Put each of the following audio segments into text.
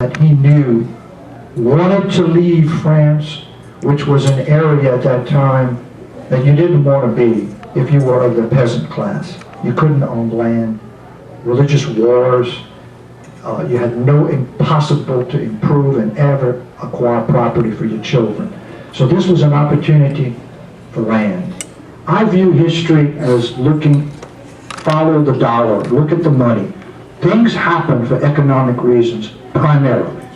that he knew wanted to leave France, which was an area at that time that you didn't want to be if you were of the peasant class. You couldn't own land, religious wars, you had no impossible to improve and ever acquire property for your children. So this was an opportunity for land. I view history as follow the dollar, look at the money. Things happen for economic reasons, primarily.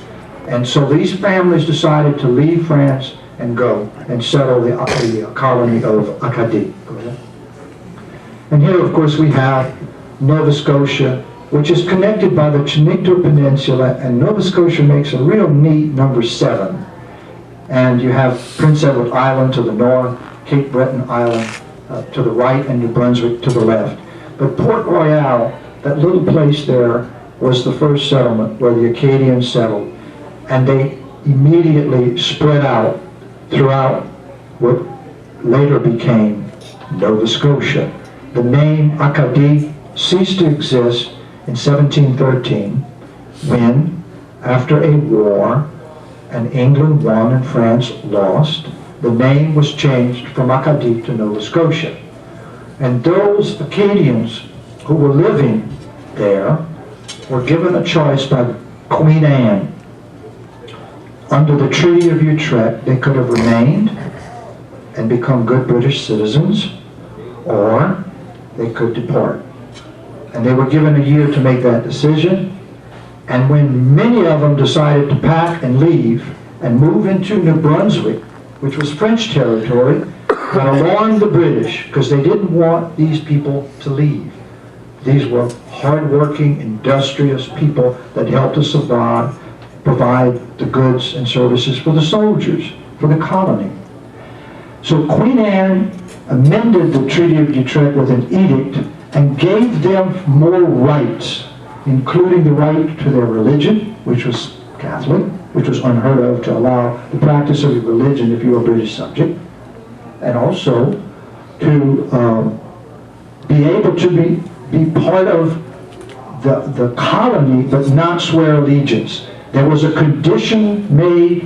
And so these families decided to leave France and go and settle the colony of Acadie. And here, of course, we have Nova Scotia, which is connected by the Chenictor Peninsula, and Nova Scotia makes a real neat number 7. And you have Prince Edward Island to the north, Cape Breton Island to the right, and New Brunswick to the left. But Port Royal, that little place there, was the first settlement where the Acadians settled, and they immediately spread out throughout what later became Nova Scotia. The name Acadie ceased to exist in 1713 when, after a war, and England won and France lost, the name was changed from Acadie to Nova Scotia. And those Acadians who were living there were given a choice by Queen Anne. Under the Treaty of Utrecht, they could have remained and become good British citizens, or they could depart. And they were given a year to make that decision. And when many of them decided to pack and leave and move into New Brunswick, which was French territory, that alarmed the British because they didn't want these people to leave. These were hardworking, industrious people that helped us survive, provide the goods and services for the soldiers, for the colony. So Queen Anne amended the Treaty of Utrecht with an edict and gave them more rights, including the right to their religion, which was Catholic, which was unheard of to allow the practice of your religion if you were a British subject, and also to be able to be part of the colony but not swear allegiance. There was a condition made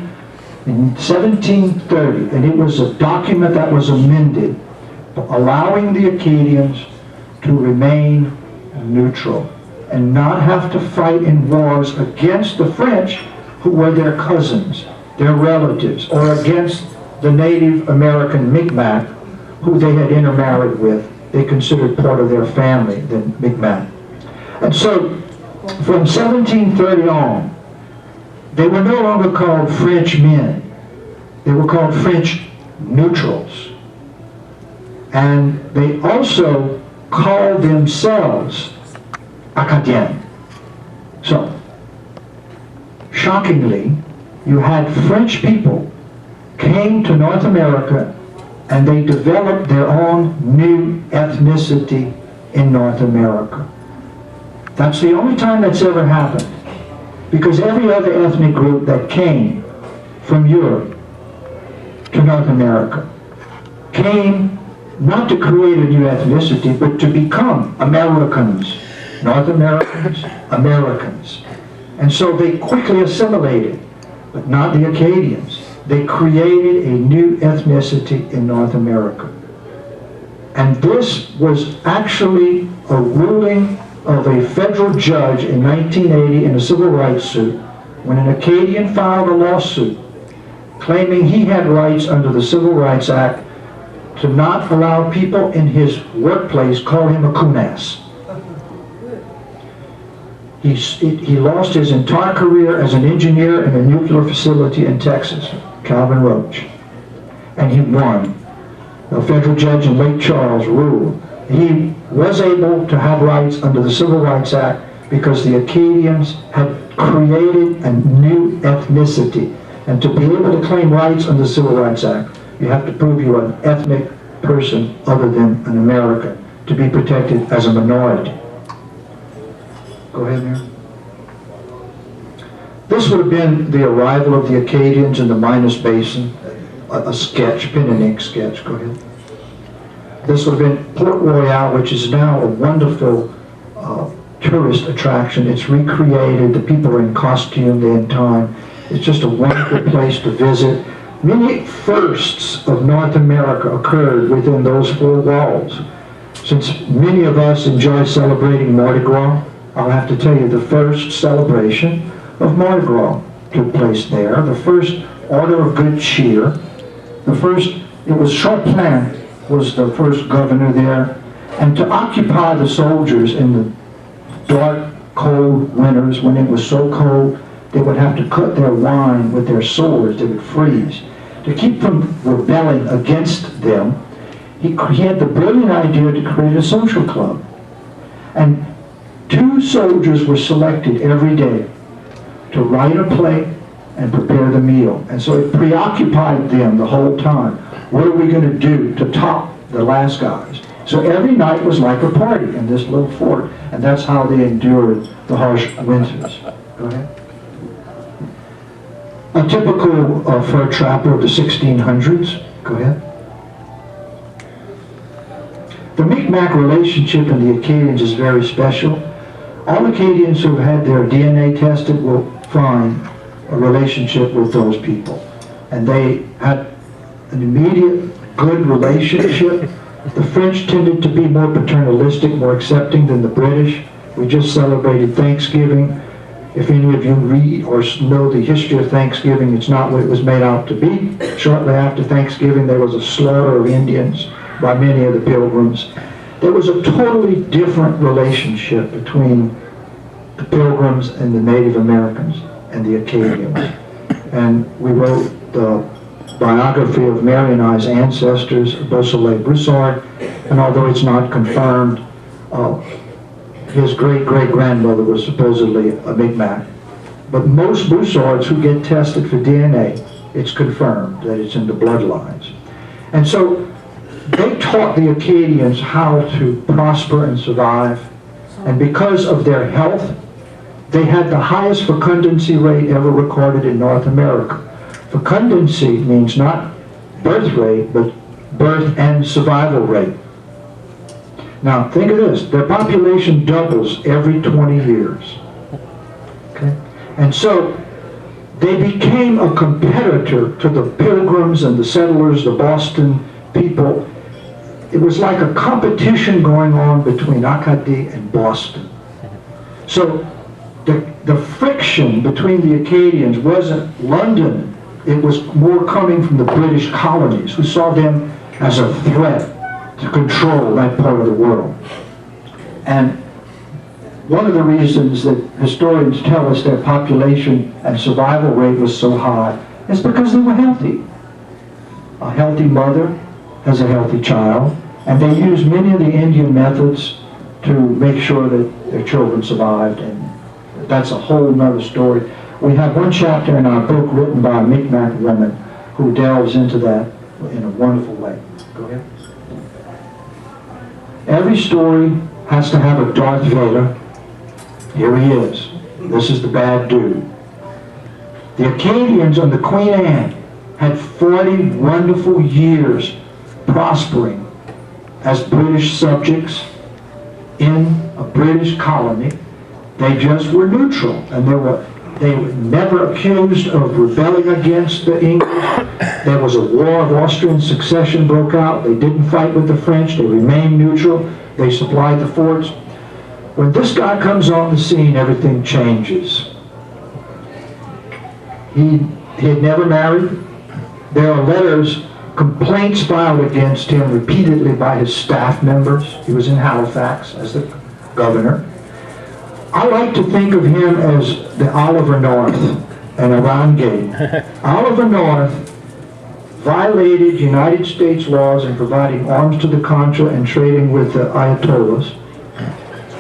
in 1730, and it was a document that was amended, allowing the Acadians to remain neutral and not have to fight in wars against the French, who were their cousins, their relatives, or against the Native American Mi'kmaq, who they had intermarried with. They considered part of their family, the Mi'kmaq. And so, from 1730 on, they were no longer called French men. They were called French neutrals. And they also called themselves Acadian. So, shockingly, you had French people came to North America and they developed their own new ethnicity in North America. That's the only time that's ever happened, because every other ethnic group that came from Europe to North America came not to create a new ethnicity, but to become Americans, North Americans, Americans. And so they quickly assimilated, but not the Acadians. They created a new ethnicity in North America. And this was actually a ruling of a federal judge in 1980 in a civil rights suit, when an Acadian filed a lawsuit claiming he had rights under the Civil Rights Act to not allow people in his workplace call him a coon-ass. He lost his entire career as an engineer in a nuclear facility in Texas, Calvin Roach, and he won. A federal judge in Lake Charles ruled he was able to have rights under the Civil Rights Act because the Acadians had created a new ethnicity. And to be able to claim rights under the Civil Rights Act, you have to prove you're an ethnic person other than an American to be protected as a minority. Go ahead, Mayor. This would have been the arrival of the Acadians in the Minas Basin, a sketch, pen and ink sketch. Go ahead. This would have been Port Royal, which is now a wonderful tourist attraction. It's recreated. The people are in costume the entire time. It's just a wonderful place to visit. Many firsts of North America occurred within those four walls. Since many of us enjoy celebrating Mardi Gras, I'll have to tell you the first celebration of Mardi Gras took place there. The first Order of Good Cheer. It was Champlain was the first governor there. And to occupy the soldiers in the dark, cold winters when it was so cold, they would have to cut their wine with their swords. They would freeze. To keep from rebelling against them, he had the brilliant idea to create a social club. And 2 soldiers were selected every day to write a play and prepare the meal. And so it preoccupied them the whole time. What are we going to do to top the last guys? So every night was like a party in this little fort, and that's how they endured the harsh winters. Go ahead. A typical fur trapper of the 1600s. Go ahead. The Micmac relationship in the Acadians is very special. All Acadians who have had their DNA tested will find a relationship with those people. And they had an immediate good relationship. The French tended to be more paternalistic, more accepting than the British. We just celebrated Thanksgiving. If any of you read or know the history of Thanksgiving, it's not what it was made out to be. Shortly after Thanksgiving, there was a slaughter of Indians by many of the Pilgrims. There was a totally different relationship between the Pilgrims and the Native Americans and the Acadians. And we wrote the biography of Mary and I's ancestors, Beausoleil Broussard, and although it's not confirmed, his great-great-grandmother was supposedly a Micmac. But most Broussards who get tested for DNA, it's confirmed that it's in the bloodlines. And so they taught the Acadians how to prosper and survive, and because of their health, they had the highest fecundancy rate ever recorded in North America. Fecundancy means not birth rate, but birth and survival rate. Now, think of this. Their population doubles every 20 years. Okay? And so they became a competitor to the Pilgrims and the settlers, the Boston people. It was like a competition going on between Acadie and Boston. So the friction between the Acadians wasn't London. It was more coming from the British colonies, who saw them as a threat to control that part of the world. And one of the reasons that historians tell us their population and survival rate was so high is because they were healthy. A healthy mother has a healthy child, and they used many of the Indian methods to make sure that their children survived, and that's a whole nother story. We have one chapter in our book written by a Micmac woman who delves into that in a wonderful way. Go ahead. Every story has to have a Darth Vader. Here he is. This is the bad dude. The Acadians under Queen Anne had 40 wonderful years prospering as British subjects in a British colony. They just were neutral, and they were never accused of rebelling against the English. There was a war of Austrian succession broke out. They didn't fight with the French. They remained neutral. They supplied the forts. When this guy comes on the scene, everything changes. He had never married. There are letters, complaints filed against him repeatedly by his staff members. He was in Halifax as the governor. I like to think of him as the Oliver North and Iran Gate. Oliver North violated United States laws in providing arms to the Contra and trading with the Ayatollahs.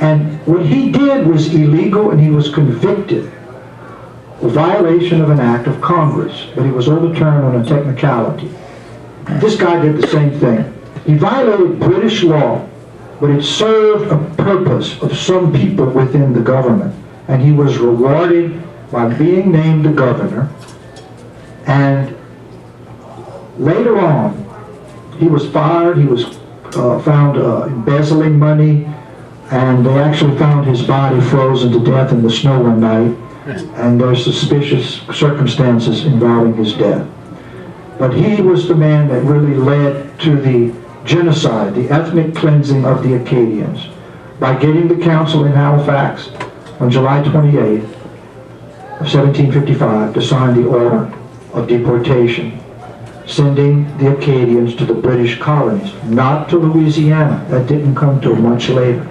And what he did was illegal, and he was convicted of violation of an act of Congress, but he was overturned on a technicality. This guy did the same thing. He violated British law, but it served a purpose of some people within the government. And he was rewarded by being named the governor. And later on, he was fired. He was found embezzling money. And they actually found his body frozen to death in the snow one night, and there's suspicious circumstances involving his death. But he was the man that really led to the genocide, the ethnic cleansing of the Acadians, by getting the council in Halifax on July 28th of 1755 to sign the order of deportation, sending the Acadians to the British colonies, not to Louisiana. That didn't come till much later.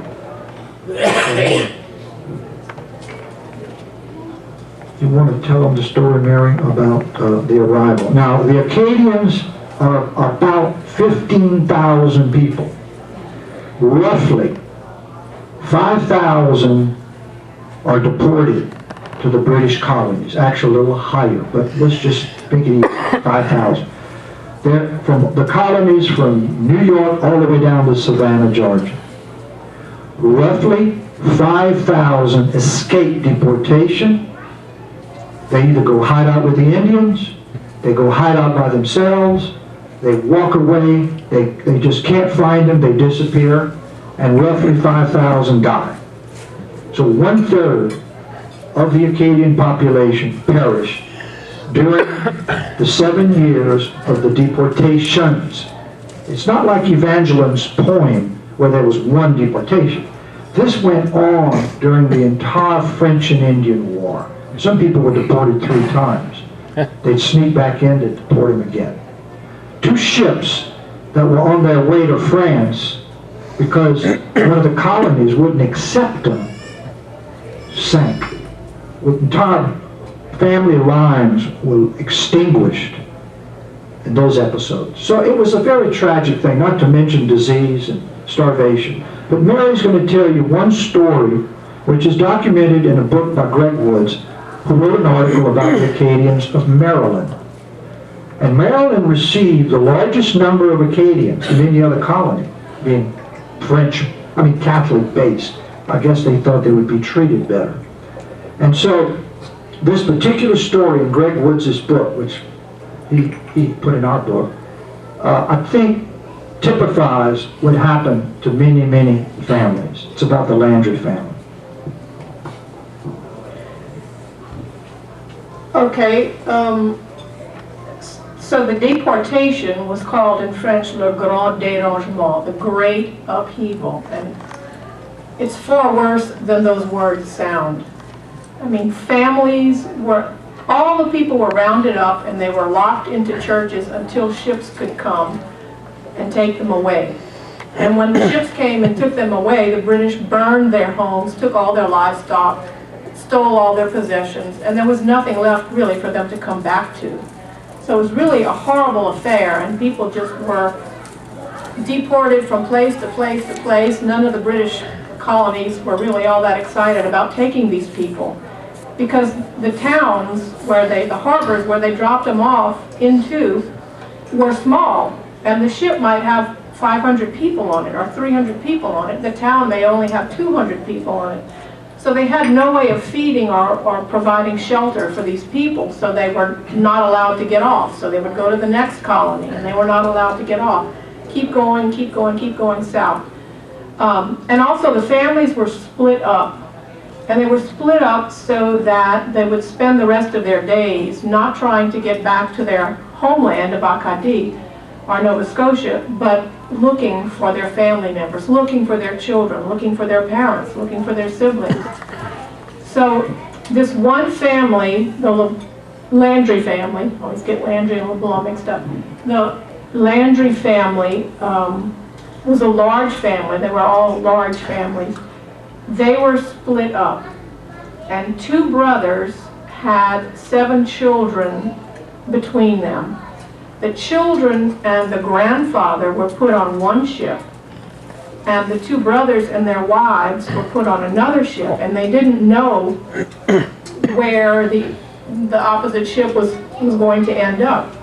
You want to tell them the story, Mary, about the arrival. Now, the Acadians are about 15,000 people. Roughly 5,000 are deported to the British colonies. Actually, a little higher, but let's just think it easy, 5,000. They're from the colonies from New York all the way down to Savannah, Georgia. Roughly 5,000 escape deportation. They either go hide out with the Indians, they go hide out by themselves, they walk away, they just can't find them, they disappear, and roughly 5,000 die. So 1/3 of the Acadian population perished during the 7 years of the deportations. It's not like Evangeline's poem where there was one deportation. This went on during the entire French and Indian War. Some people were deported 3 times. They'd sneak back in to deport them again. 2 ships that were on their way to France because one of the colonies wouldn't accept them sank. With entire family lines were extinguished in those episodes. So it was a very tragic thing, not to mention disease and starvation. But Mary's going to tell you one story which is documented in a book by Greg Woods, who wrote an article about the Acadians of Maryland. And Maryland received the largest number of Acadians of any other colony, being Catholic based. I guess they thought they would be treated better. And so this particular story in Greg Woods' book, which he put in our book, I think typifies what happened to many, many families. It's about the Landry family. Okay, so the deportation was called in French le grand dérangement, the great upheaval, and it's far worse than those words sound. I mean, all the people were rounded up and they were locked into churches until ships could come and take them away. And when the ships came and took them away, the British burned their homes, took all their livestock, stole all their possessions, and there was nothing left really for them to come back to. So it was really a horrible affair, and people just were deported from place to place to place. None of the British colonies were really all that excited about taking these people, because the towns the harbors where they dropped them off into were small, and the ship might have 500 people on it or 300 people on it. The town may only have 200 people on it. So they had no way of feeding or providing shelter for these people, so they were not allowed to get off. So they would go to the next colony, and they were not allowed to get off. Keep going, keep going, keep going south. And also the families were split up. And they were split up so that they would spend the rest of their days not trying to get back to their homeland of Acadie or Nova Scotia, but looking for their family members, looking for their children, looking for their parents, looking for their siblings. So this one family, the Landry family, I always get Landry and LeBlanc mixed up. The Landry family was a large family. They were all large families. They were split up, and 2 brothers had 7 children between them. The children and the grandfather were put on one ship, and the 2 brothers and their wives were put on another ship, and they didn't know where the opposite ship was going to end up.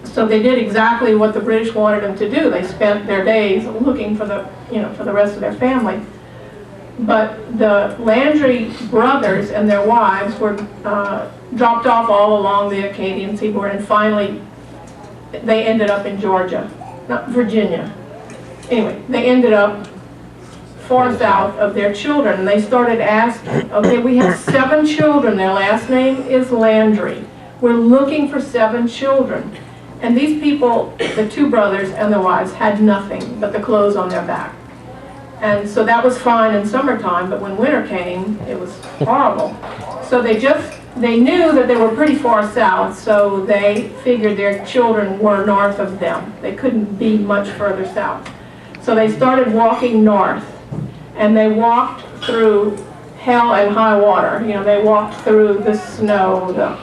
So they did exactly what the British wanted them to do. They spent their days looking for the rest of their family. But the Landry brothers and their wives were dropped off all along the Acadian seaboard, and finally they ended up in Georgia, not Virginia. Anyway, they ended up far south of their children. And they started asking, okay, we have 7 children. Their last name is Landry. We're looking for 7 children. And these people, the 2 brothers and their wives, had nothing but the clothes on their back. And so that was fine in summertime, but when winter came, it was horrible. So they knew that they were pretty far south, so they figured their children were north of them. They couldn't be much further south. So they started walking north, and they walked through hell and high water. You know, they walked through the snow, the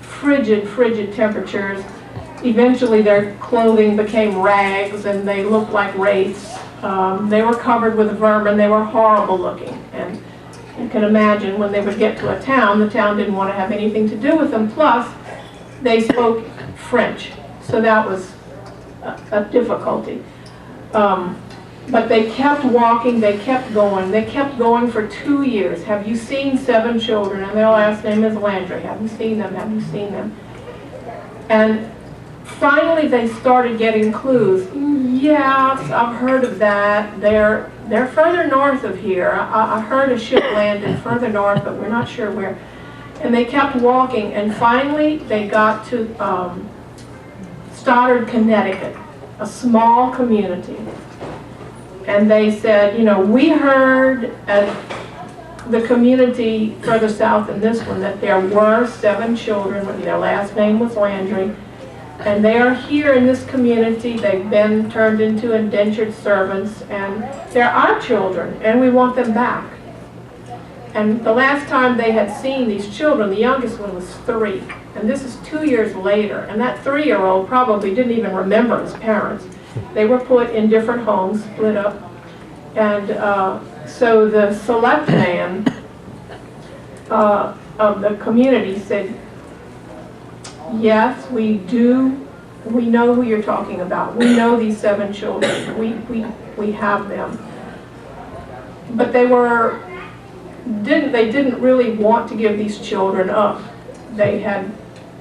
frigid temperatures. Eventually their clothing became rags, and they looked like wraiths. They were covered with vermin. They were horrible looking. And you can imagine when they would get to a town, the town didn't want to have anything to do with them. Plus, they spoke French, so that was a difficulty. But they kept walking, they kept going for 2 years. Have you seen 7 children? And their last name is Landry. Have you seen them? Have you seen them? And finally they started getting clues. Yes, I've heard of that. They're further north of here. I heard a ship landed further north, but we're not sure where. And they kept walking, and finally they got to Stoddard, Connecticut, a small community. And they said, you know, we heard at the community further south than this one that there were 7 children. Their last name was Landry. And they are here in this community. They've been turned into indentured servants, and they're our children, and we want them back. And the last time they had seen these children, the youngest one was 3, and this is 2 years later, and that 3-year-old probably didn't even remember his parents. They were put in different homes, split up, and so the select man of the community said, yes, we do. We know who you're talking about. We know these 7 children. We have them. But they didn't really want to give these children up. They had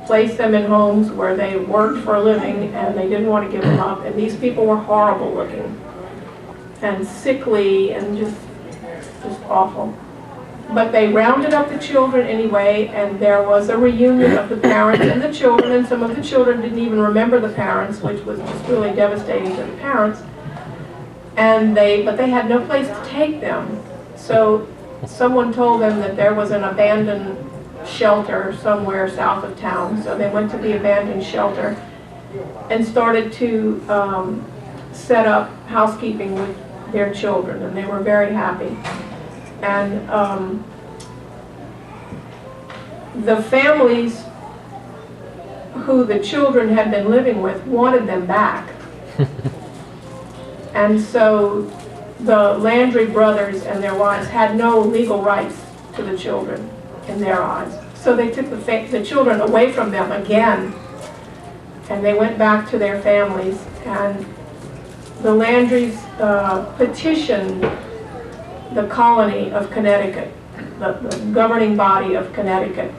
placed them in homes where they worked for a living, and they didn't want to give them up. And these people were horrible looking and sickly and just awful. But they rounded up the children anyway, and there was a reunion of the parents and the children, and some of the children didn't even remember the parents, which was just really devastating to the parents. But they had no place to take them. So someone told them that there was an abandoned shelter somewhere south of town. So they went to the abandoned shelter and started to set up housekeeping with their children, and they were very happy. And the families who the children had been living with wanted them back. And so the Landry brothers and their wives had no legal rights to the children in their eyes. So they took the children away from them again, and they went back to their families. And the Landrys petitioned the colony of Connecticut, the governing body of Connecticut,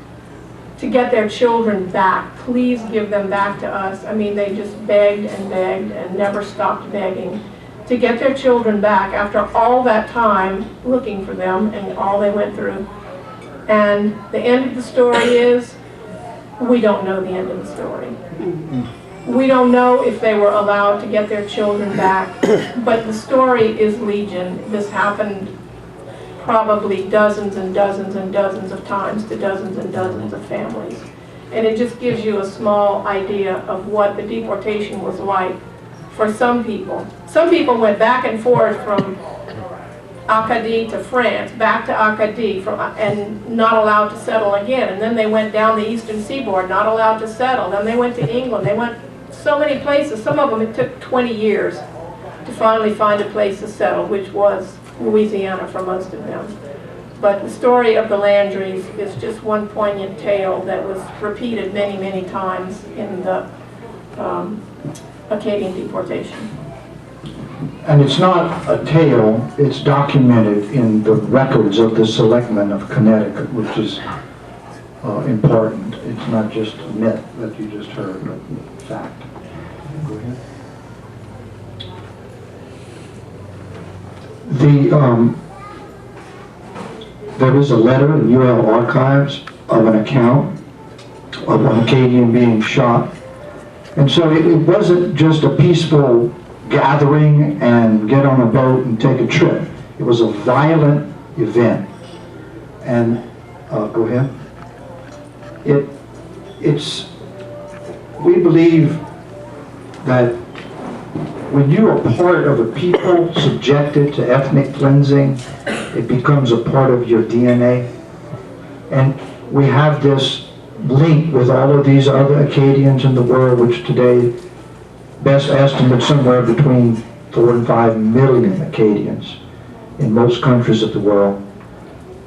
to get their children back. Please give them back to us. I mean, they just begged and never stopped begging to get their children back after all that time looking for them and all they went through. And the end of the story is, we don't know the end of the story. We don't know if they were allowed to get their children back, but the story is legion. This happened probably dozens and dozens and dozens of times to dozens and dozens of families. And it just gives you a small idea of what the deportation was like for some people. Some people went back and forth from Acadie to France, back to Acadie, and not allowed to settle again. And then they went down the eastern seaboard, not allowed to settle. Then they went to England. They went so many places. Some of them, it took 20 years to finally find a place to settle, which was Louisiana for most of them. But the story of the Landrys is just one poignant tale that was repeated many, many times in the Acadian deportation. And it's not a tale, it's documented in the records of the selectmen of Connecticut, which is important. It's not just a myth that you just heard, but fact. Go ahead. There is a letter in UL Archives of an account of an Acadian being shot. And so it wasn't just a peaceful gathering and get on a boat and take a trip. It was a violent event. And, go ahead. We believe that when you are part of a people subjected to ethnic cleansing, it becomes a part of your DNA. And we have this link with all of these other Acadians in the world, which today, best estimate, somewhere between 4 and 5 million Acadians in most countries of the world.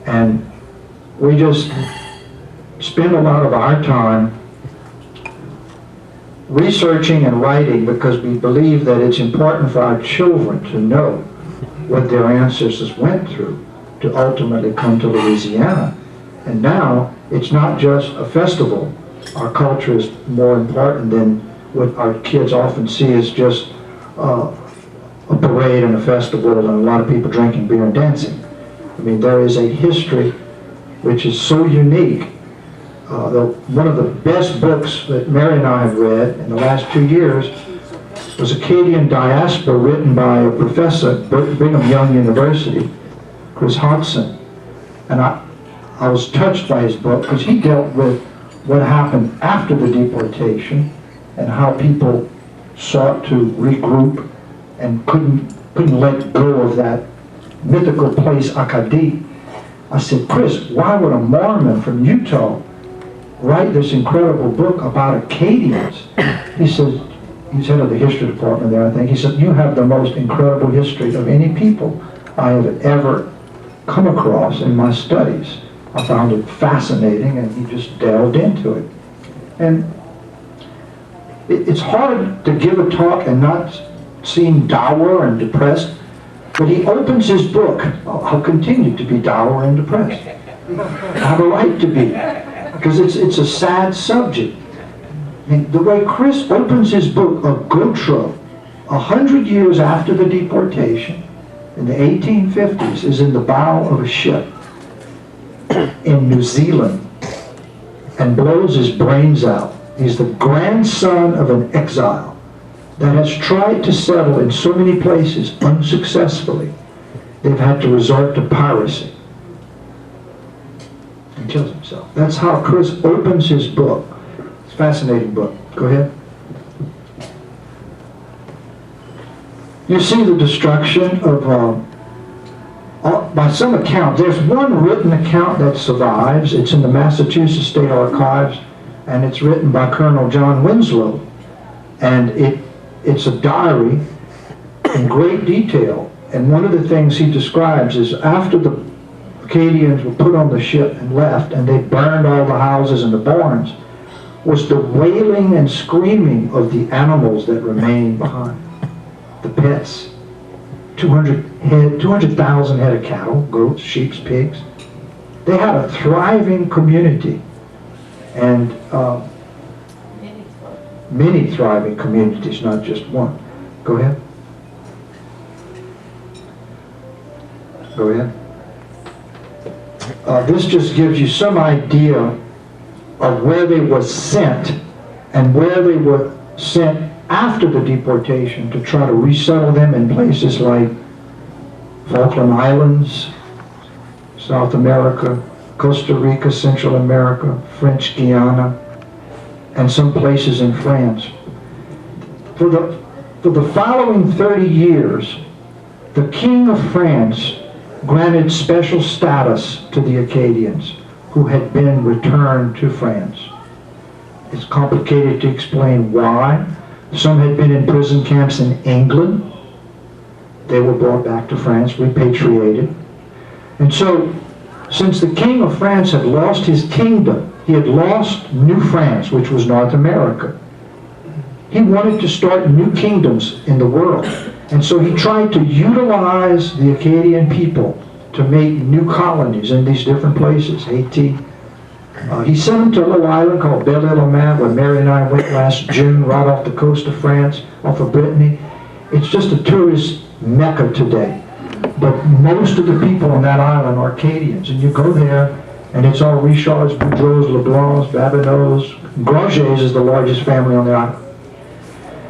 And we just spend a lot of our time researching and writing because we believe that it's important for our children to know what their ancestors went through to ultimately come to Louisiana. And now it's not just a festival. Our culture is more important than what our kids often see as just a parade and a festival and a lot of people drinking beer and dancing. I mean, there is a history which is so unique. One of the best books that Mary and I have read in the last 2 years was Acadian Diaspora, written by a professor at Brigham Young University, Chris Hodgson. And I was touched by his book because he dealt with what happened after the deportation and how people sought to regroup and couldn't let go of that mythical place, Acadie. I said, Chris, why would a Mormon from Utah write this incredible book about Acadians? He said, he's head of the history department there, I think. He said, you have the most incredible history of any people I have ever come across in my studies. I found it fascinating, and he just delved into it. And it's hard to give a talk and not seem dour and depressed, but he opens his book. I'll continue to be dour and depressed. I have a right to be, because it's a sad subject. And the way Chris opens his book of Gautreaux, 100 years after the deportation, in the 1850s, is in the bow of a ship in New Zealand and blows his brains out. He's the grandson of an exile that has tried to settle in so many places unsuccessfully. They've had to resort to piracy. He kills himself. That's how Chris opens his book. It's a fascinating book. Go ahead. You see the destruction of, by some account, there's one written account that survives. It's in the Massachusetts State Archives, and it's written by Colonel John Winslow. And it's a diary in great detail. And one of the things he describes is after the Acadians were put on the ship and left, and they burned all the houses and the barns, was the wailing and screaming of the animals that remained behind. The pets. 200,000 head of cattle, goats, sheep, pigs. They had a thriving community, and many thriving communities, not just one. Go ahead. Go ahead. This just gives you some idea of where they were sent and where they were sent after the deportation to try to resettle them in places like Falkland Islands, South America, Costa Rica, Central America, French Guiana, and some places in France. For the following 30 years, the King of France granted special status to the Acadians who had been returned to France. It's complicated to explain why. Some had been in prison camps in England. They were brought back to France, repatriated. And so, since the King of France had lost his kingdom, he had lost New France, which was North America. He wanted to start new kingdoms in the world. And so he tried to utilize the Acadian people to make new colonies in these different places, Haiti. He sent them to a little island called Belle-Île-aux-Mains, where Mary and I went last June, right off the coast of France, off of Brittany. It's just a tourist mecca today. But most of the people on that island are Acadians, and you go there, and it's all Richards, Boudreaux, Leblancs, Babineaus. Grangers is the largest family on the island.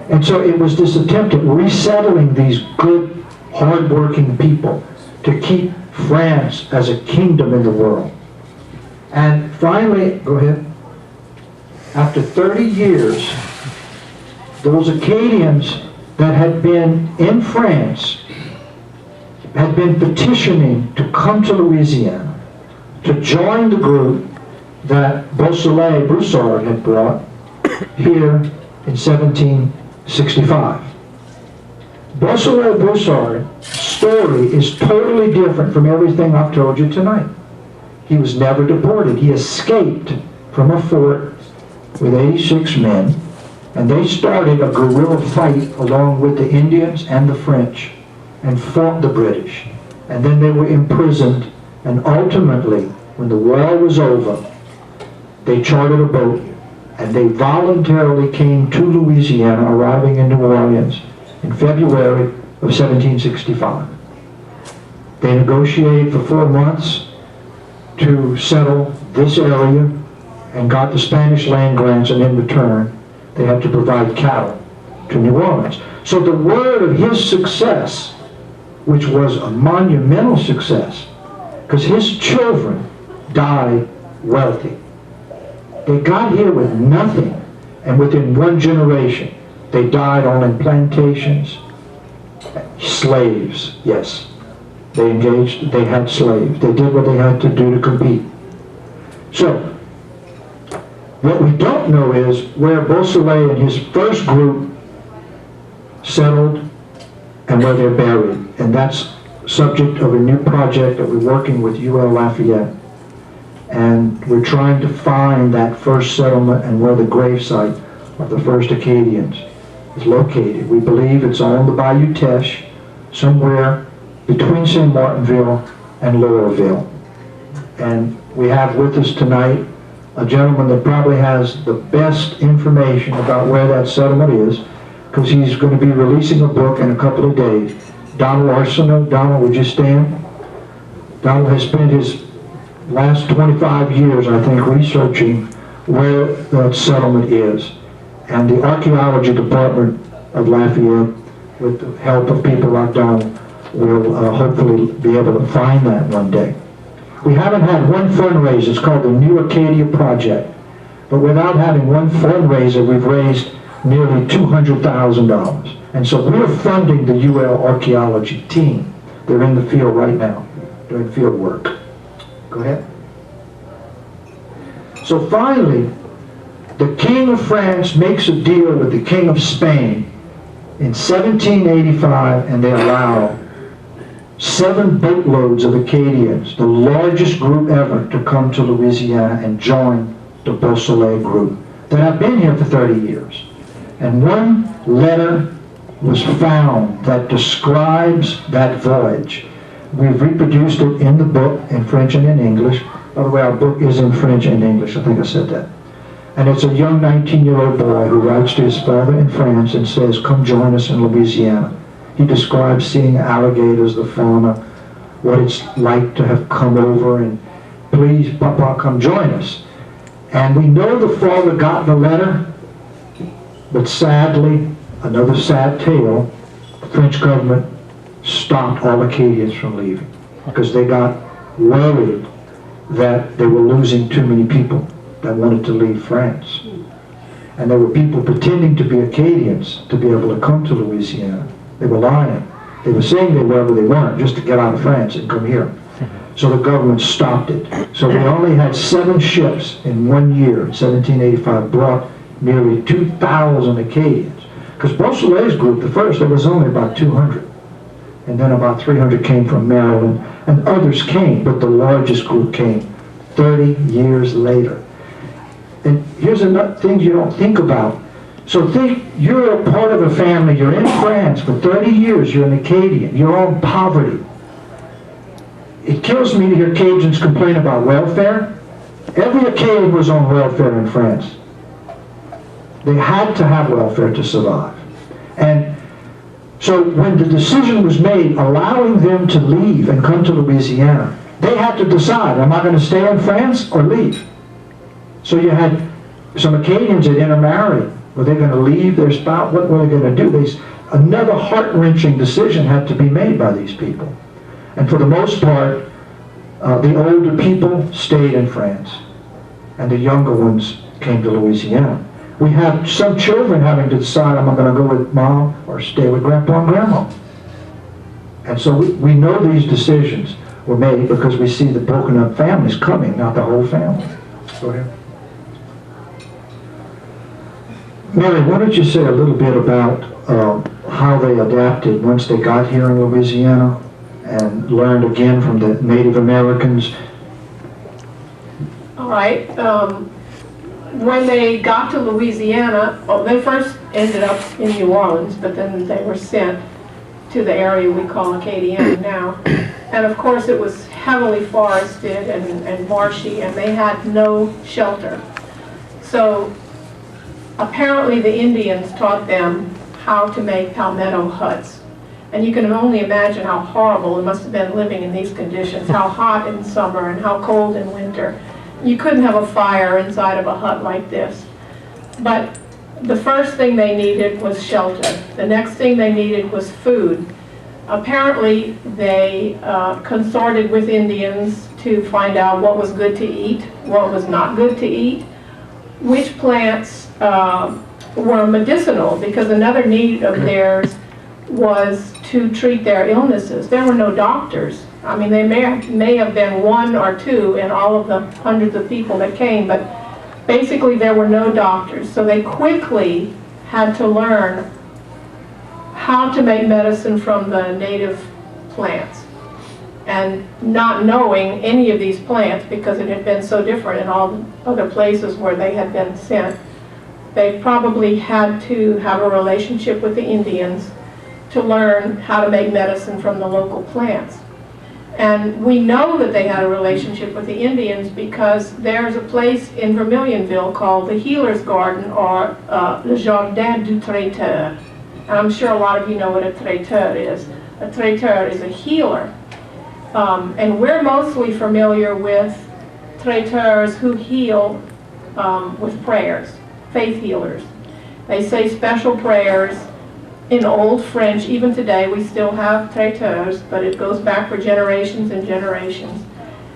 And so it was this attempt at resettling these good, hard-working people to keep France as a kingdom in the world. And finally, go ahead, after 30 years, those Acadians that had been in France had been petitioning to come to Louisiana, to join the group that Broussard had brought here in 1765. Broussard's story is totally different from everything I've told you tonight. He was never deported. He escaped from a fort with 86 men, and they started a guerrilla fight along with the Indians and the French and fought the British. And then they were imprisoned, and ultimately, when the war was over, they chartered a boat and they voluntarily came to Louisiana, arriving in New Orleans in February of 1765. They negotiated for 4 months to settle this area and got the Spanish land grants, and in return they had to provide cattle to New Orleans. So the word of his success, which was a monumental success, because his children died wealthy. They got here with nothing, and within one generation they died on plantations. Slaves, yes. They engaged, they had slaves. They did what they had to do to compete. So, what we don't know is where Beausoleil and his first group settled and where they're buried. And that's subject of a new project that we're working with UL Lafayette. And we're trying to find that first settlement and where the gravesite of the first Acadians is located. We believe it's on the Bayou Teche, somewhere between St. Martinville and Laurelville. And we have with us tonight a gentleman that probably has the best information about where that settlement is, because he's going to be releasing a book in a couple of days. Donald Arsenault. Donald, would you stand? Donald has spent his last 25 years, I think, researching where that settlement is. And the archaeology department of Lafayette, with the help of people like Donald, will hopefully be able to find that one day. We haven't had one fundraiser. It's called the New Acadia Project. But without having one fundraiser, we've raised nearly $200,000. And so we're funding the UL archaeology team. They're in the field right now, doing field work. Go ahead. So finally, the King of France makes a deal with the King of Spain in 1785, and they allow 7 boatloads of Acadians, the largest group ever, to come to Louisiana and join the Beausoleil group that have been here for 30 years. And one letter was found that describes that voyage. We've reproduced it in the book in French and in English. By the way, our book is in French and English. I think I said that. And it's a young 19-year-old boy who writes to his father in France and says, "Come join us in Louisiana." He describes seeing alligators, the fauna, what it's like to have come over, and please, Papa, come join us. And we know the father got the letter, but sadly, another sad tale, the French government stopped all Acadians from leaving because they got worried that they were losing too many people that wanted to leave France. And there were people pretending to be Acadians to be able to come to Louisiana. They were lying. They were saying they were, but they weren't, just to get out of France and come here. So the government stopped it. So we only had 7 ships in 1 year, 1785, brought nearly 2,000 Acadians. Because Beausoleil's group, the first, there was only about 200. And then about 300 came from Maryland, and others came, but the largest group came 30 years later. And here's another thing you don't think about. So think, you're a part of a family, you're in France for 30 years, you're an Acadian, you're on poverty. It kills me to hear Cajuns complain about welfare. Every Acadian was on welfare in France. They had to have welfare to survive. And So when the decision was made, allowing them to leave and come to Louisiana, they had to decide, am I going to stay in France or leave? So you had some Acadians that intermarried. Were they going to leave their spouse? What were they going to do? Another heart-wrenching decision had to be made by these people. And for the most part, the older people stayed in France, and the younger ones came to Louisiana. We have some children having to decide, am I going to go with mom or stay with grandpa and grandma? And so we know these decisions were made because we see the broken up families coming, not the whole family. Go ahead. Mary, why don't you say a little bit about how they adapted once they got here in Louisiana and learned again from the Native Americans? All right. When they got to Louisiana, they first ended up in New Orleans, but then they were sent to the area we call Acadian now. And of course it was heavily forested and marshy, and they had no shelter. So apparently the Indians taught them how to make palmetto huts. And you can only imagine how horrible it must have been living in these conditions, how hot in summer and how cold in winter. You couldn't have a fire inside of a hut like this. But the first thing they needed was shelter. The next thing they needed was food. Apparently they consorted with Indians to find out what was good to eat, what was not good to eat, which plants were medicinal, because another need of theirs was to treat their illnesses. There were no doctors. I mean, they may have been one or two in all of the hundreds of people that came, but basically there were no doctors. So they quickly had to learn how to make medicine from the native plants. And not knowing any of these plants, because it had been so different in all the other places where they had been sent, they probably had to have a relationship with the Indians to learn how to make medicine from the local plants. And we know that they had a relationship with the Indians because there's a place in Vermilionville called the Healer's Garden, or Le Jardin du Traiteur. And I'm sure a lot of you know what a traiteur is. A traiteur is a healer. And we're mostly familiar with traiteurs who heal with prayers, faith healers. They say special prayers in Old French. Even today we still have traiteurs, but it goes back for generations and generations.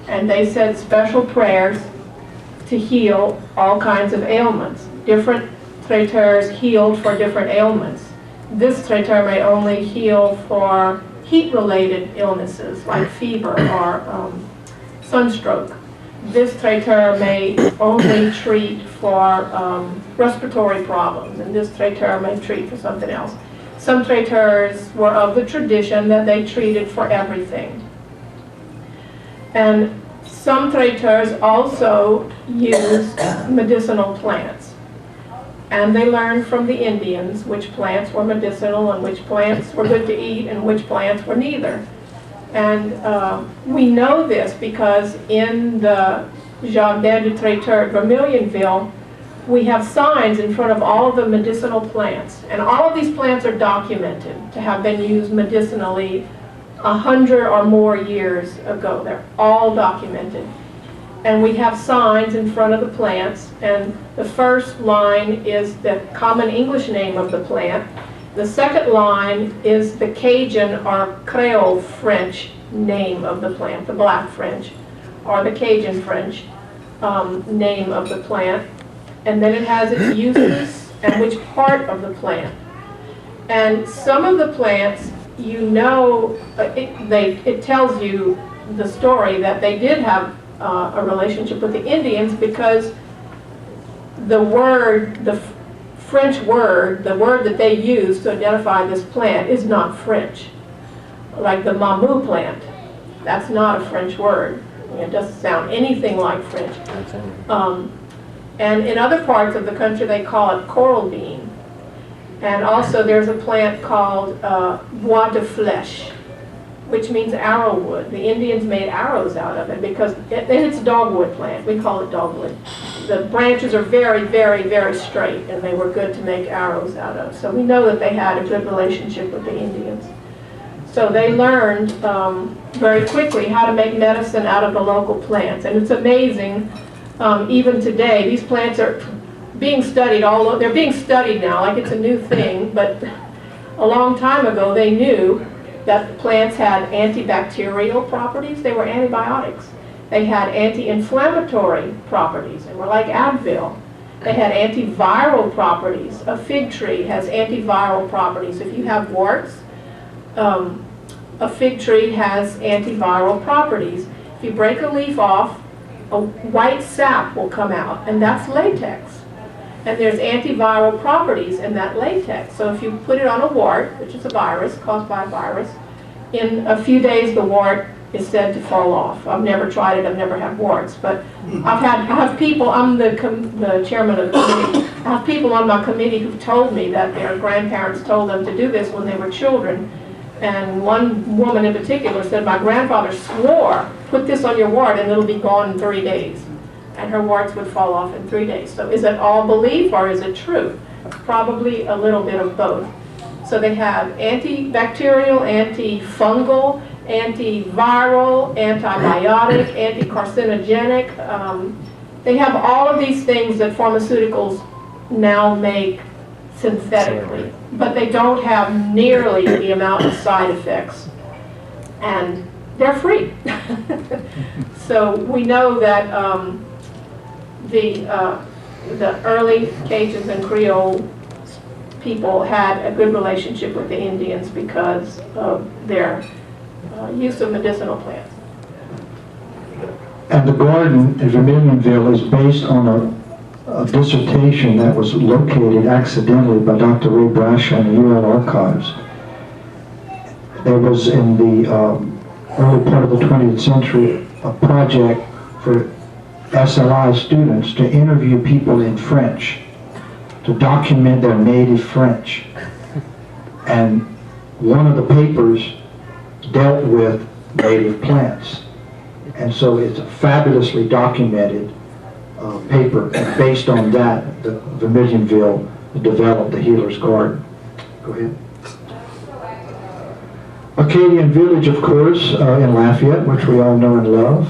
And they said special prayers to heal all kinds of ailments. Different traiteurs healed for different ailments. This traiteur may only heal for heat-related illnesses like fever or sunstroke. This traiteur may only treat for respiratory problems, and this traiteur may treat for something else. Some traiteurs were of the tradition that they treated for everything. And some traiteurs also used medicinal plants. And they learned from the Indians which plants were medicinal and which plants were good to eat and which plants were neither. And we know this because in the Jardin du Traiteur at Vermilionville, we have signs in front of all of the medicinal plants. And all of these plants are documented to have been used medicinally 100 or more years ago. They're all documented. And we have signs in front of the plants, and the first line is the common English name of the plant. The second line is the Cajun or Creole French name of the plant, the Black French, or the Cajun French name of the plant. And then it has its uses and which part of the plant. And some of the plants, you know, it tells you the story that they did have a relationship with the Indians, because the word, the French word, the word that they use to identify this plant is not French. Like the mamou plant, that's not a French word. It doesn't sound anything like French. And in other parts of the country they call it coral bean. And also there's a plant called bois de flèche, which means arrowwood. The Indians made arrows out of it because it's a dogwood plant. We call it dogwood. the branches are very, very, very straight, and they were good to make arrows out of. So we know that they had a good relationship with the Indians. So they learned very quickly how to make medicine out of the local plants. And it's amazing, even today, these plants are being studied they're being studied now like it's a new thing, but a long time ago they knew that the plants had antibacterial properties. They were antibiotics. They had anti-inflammatory properties. They were like Advil. They had antiviral properties. A fig tree has antiviral properties. If you have warts, a fig tree has antiviral properties. If you break a leaf off, a white sap will come out, and that's latex. And there's antiviral properties in that latex. So if you put it on a wart, which is a virus, caused by a virus, in a few days the wart is said to fall off. I've never tried it, I've never had warts, but I have people, I'm the chairman of the committee, I have people on my committee who've told me that their grandparents told them to do this when they were children. And one woman in particular said, my grandfather swore, put this on your wart and it'll be gone in 3 days. And her warts would fall off in 3 days. So is it all belief or is it true? Probably a little bit of both. So they have antibacterial, antifungal, antiviral, antibiotic, anti-carcinogenic. They have all of these things that pharmaceuticals now make synthetically, but they don't have nearly the amount of side effects, and they're free. So we know that the early Cajuns and Creole people had a good relationship with the Indians because of their use of medicinal plants. And the garden in Vermilionville is based on a dissertation that was located accidentally by Dr. Ray Brash in the UL archives. There was in the early part of the 20th century a project for SLI students to interview people in French, to document their native French. And one of the papers dealt with native plants. And so it's a fabulously documented paper, and based on that, the Vermilionville developed the Healer's Garden. Go ahead. Acadian Village, of course, in Lafayette, which we all know and love.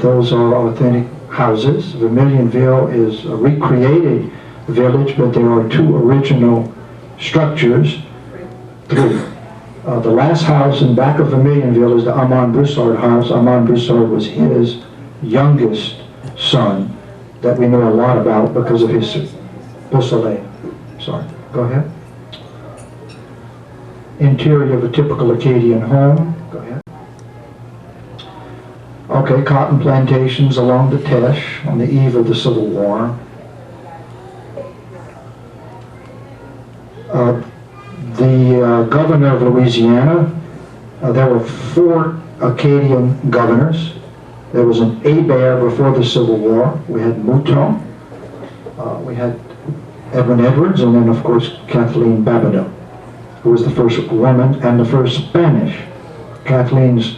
Those are authentic houses. Vermilionville is a recreated village, but there are two original structures. Three. The last house in back of Vermilionville is the Armand Broussard house. Armand Broussard was his youngest son that we know a lot about because of his Beausoleil. Sorry, go ahead. Interior of a typical Acadian home. Go ahead. Okay, cotton plantations along the Teche on the eve of the Civil War. The governor of Louisiana, there were 4 Acadian governors. There was an Hébert before the Civil War. We had Mouton, we had Edwin Edwards, and then of course Kathleen Babineau, who was the first woman and the first Spanish. Kathleen's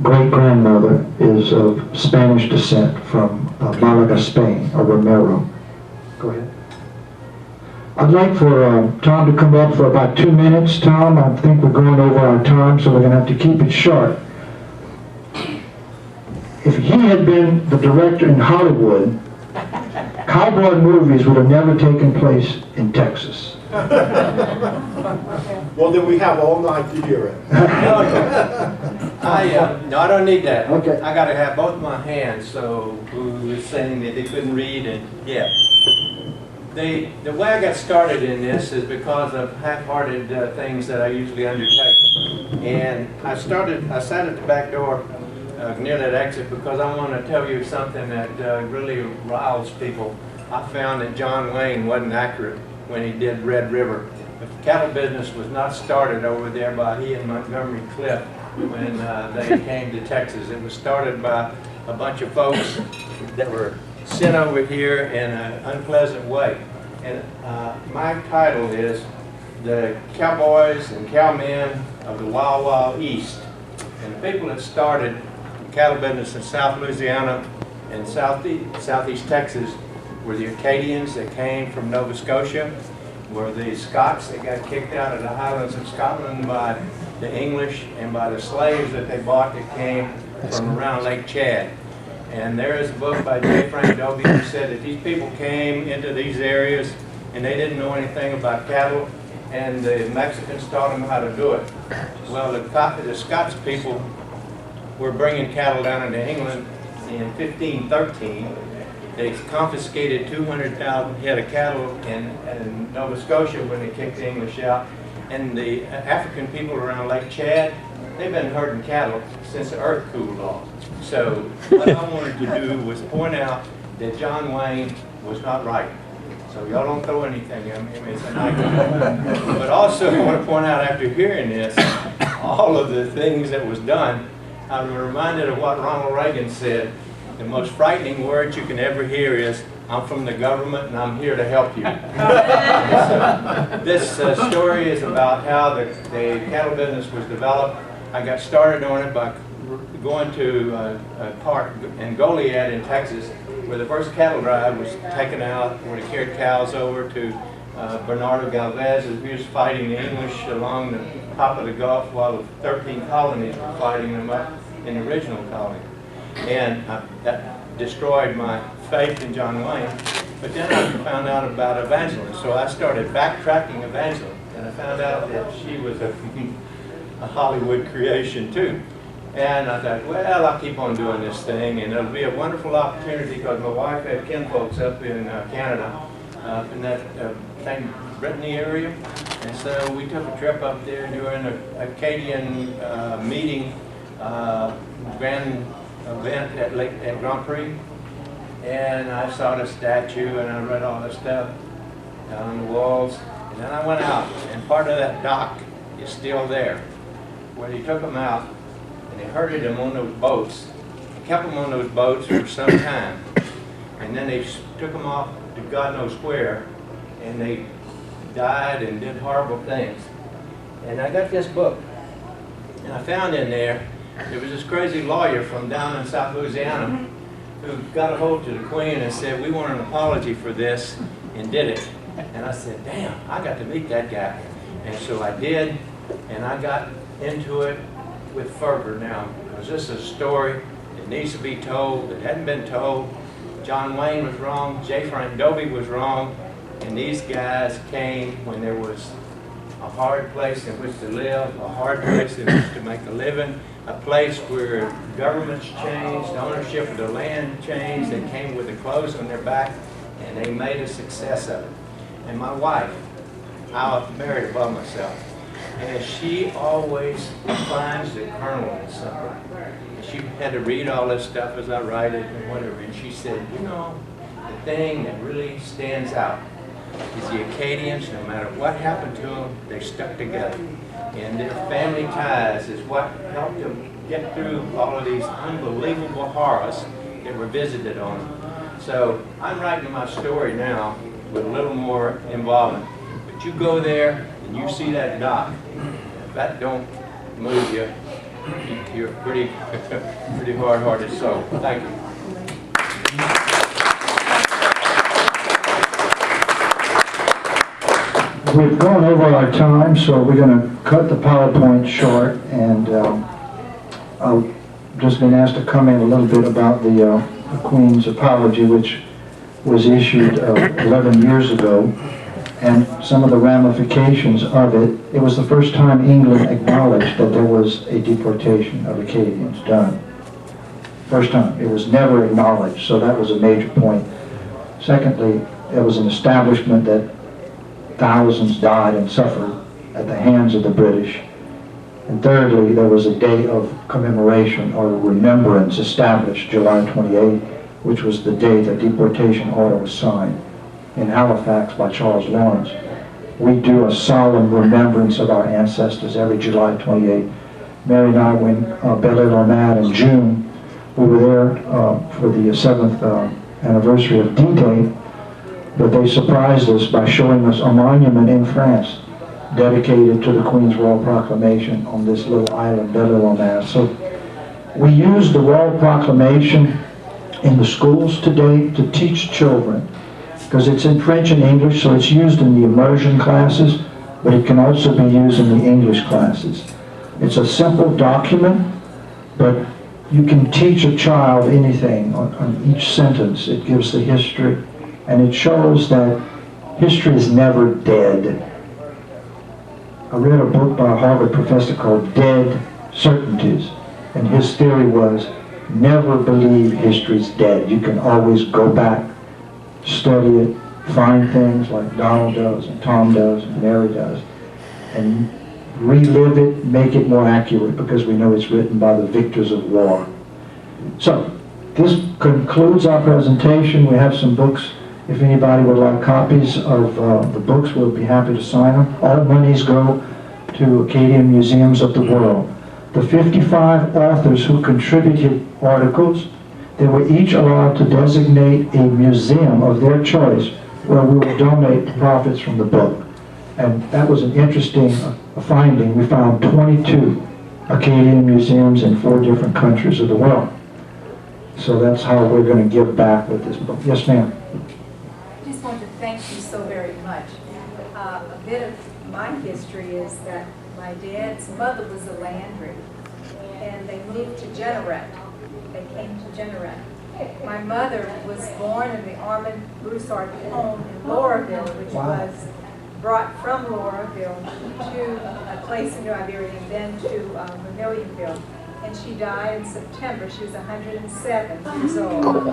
great-grandmother is of Spanish descent from Malaga, Spain, or Romero. Go ahead. I'd like for Tom to come up for about 2 minutes. Tom, I think we're going over our time, so we're going to have to keep it short. If he had been the director in Hollywood, cowboy movies would have never taken place in Texas. Well, then we have all night to hear it. No, I don't need that. Okay. I got to have both my hands, so who was saying that they couldn't read, and yeah. The way I got started in this is because of half-hearted things that I usually undertake. And I sat at the back door near that exit because I want to tell you something that really riles people. I found that John Wayne wasn't accurate when he did Red River. The cattle business was not started over there by he and Montgomery Cliff when they came to Texas. It was started by a bunch of folks that were sent over here in an unpleasant way. And my title is The Cowboys and Cowmen of the Wild Wild East. And the people that started cattle business in South Louisiana and Southeast Texas were the Acadians that came from Nova Scotia, were the Scots that got kicked out of the Highlands of Scotland by the English and by the slaves that they bought that came from around Lake Chad. And there is a book by J. Frank Dobie who said that these people came into these areas and they didn't know anything about cattle, and the Mexicans taught them how to do it. Well, the Scots people were bringing cattle down into England in 1513. They confiscated 200,000 head of cattle in Nova Scotia when they kicked the English out. And the African people around Lake Chad, they've been herding cattle since the earth cooled off. So what I wanted to do was point out that John Wayne was not right. So y'all don't throw anything at him, it's a nightmare. But also I want to point out, after hearing this, all of the things that was done, I'm reminded of what Ronald Reagan said. The most frightening words you can ever hear is, "I'm from the government and I'm here to help you." So, this story is about how the cattle business was developed. I got started on it by going to a park in Goliad in Texas, where the first cattle drive was taken out, where they carried cows over to Bernardo Galvez as he was fighting the English along the top of the Gulf while the 13 colonies were fighting them up in the original colony. And that destroyed my faith in John Wayne. But then I found out about Evangeline, so I started backtracking Evangeline, and I found out that she was a Hollywood creation too. And I thought, well, I'll keep on doing this thing, and it'll be a wonderful opportunity because my wife had kinfolks up in Canada, up in that St. Brittany area. And so we took a trip up there during an Acadian meeting, grand event at Grand Prix. And I saw the statue and I read all the stuff on the walls. And then I went out, and part of that dock is still there, where they took them out and they herded them on those boats. They kept them on those boats for some time. And then they took them off to God knows where, and they died and did horrible things. And I got this book, and I found in there was this crazy lawyer from down in South Louisiana who got a hold to the Queen and said, "We want an apology for this," and did it. And I said, damn, I got to meet that guy. And so I did, and I got into it with fervor now, because this is a story that needs to be told, that hadn't been told. John Wayne was wrong, J. Frank Dobie was wrong, and these guys came when there was a hard place in which to live, a hard place in which to make a living, a place where governments changed, ownership of the land changed, they came with the clothes on their back, and they made a success of it. And my wife, I married above myself, and she always finds the kernel in something. She had to read all this stuff as I write it and whatever, and she said, you know, the thing that really stands out is the Acadians, no matter what happened to them, they stuck together. And their family ties is what helped them get through all of these unbelievable horrors that were visited on them. So I'm writing my story now with a little more involvement. But you go there and you see that dock. If that don't move you, you're pretty hard-hearted soul. Thank you. We've gone over our time, so we're going to cut the PowerPoint short, and I've just been asked to comment a little bit about the Queen's apology, which was issued 11 years ago, and some of the ramifications of it. It was the first time England acknowledged that there was a deportation of Acadians done. First time. It was never acknowledged, so that was a major point. Secondly, there was an establishment that thousands died and suffered at the hands of the British. And thirdly, there was a day of commemoration or remembrance established, July 28, which was the day the deportation order was signed in Halifax by Charles Lawrence. We do a solemn remembrance of our ancestors every July 28. Mary and I, when Belle-Île-en-Mer in June, we were there for the 7th anniversary of D-Day, but they surprised us by showing us a monument in France dedicated to the Queen's Royal Proclamation on this little island, Belle-Île-en-Mer. So we use the Royal Proclamation in the schools today to teach children because it's in French and English, so it's used in the immersion classes, but it can also be used in the English classes. It's a simple document, but you can teach a child anything on each sentence. It gives the history, and it shows that history is never dead. I read a book by a Harvard professor called Dead Certainties, and his theory was never believe history's dead. You can always go back, study it, find things like Donald does, and Tom does, and Mary does, and relive it, make it more accurate, because we know it's written by the victors of war. So, this concludes our presentation. We have some books. If anybody would like copies of the books, we'll be happy to sign them. All monies go to Acadian museums of the world. The 55 authors who contributed articles, they were each allowed to designate a museum of their choice where we will donate the profits from the book. And that was an interesting finding. We found 22 Acadian museums in 4 different countries of the world. So that's how we're going to give back with this book. Yes, ma'am. I just want to thank you so very much. A bit of my history is that my dad's mother was a Landry, and they moved to Jeanerette. They came to Jeanerette. My mother was born in the Armand Broussard home in Lauraville, which was brought from Lauraville to a place in New Iberia and then to Vermilionville. And she died in September. She was 107 years old.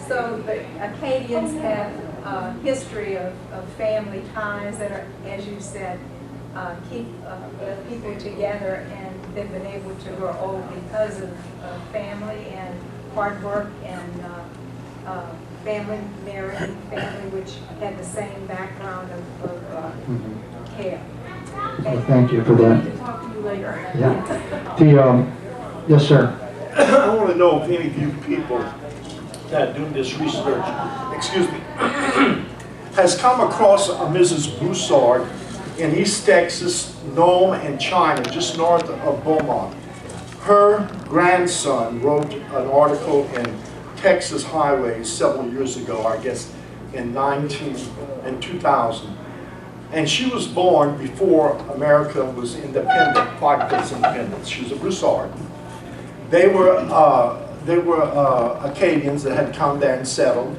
So the Acadians have a history of family ties that are, as you said, keep people together, and they've been able to grow old because of family and hard work and family, marrying family, which had the same background of care. Well, thank you for that. I'll talk to you later. Yeah. Yes, sir. I want to know if any of you people that do this research, excuse me, has come across a Mrs. Broussard in East Texas, Nome, and China, just north of Beaumont. Her grandson wrote an article in Texas Highways several years ago, I guess in 2000. And she was born before America was independent, fighting for its independence. She was a Broussard. They were Acadians that had come there and settled.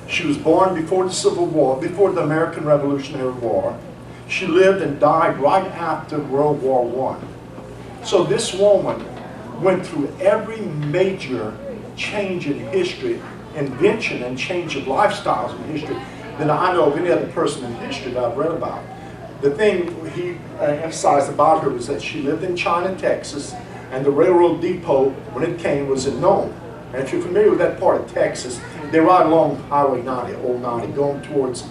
She was born before the Civil War, before the American Revolutionary War. She lived and died right after World War I. So this woman went through every major change in history, invention and change of lifestyles in history than I know of any other person in history that I've read about. The thing he emphasized about her was that she lived in China, Texas, and the railroad depot, when it came, was in Nome. And if you're familiar with that part of Texas, they're right along Highway 90, Old 90, going towards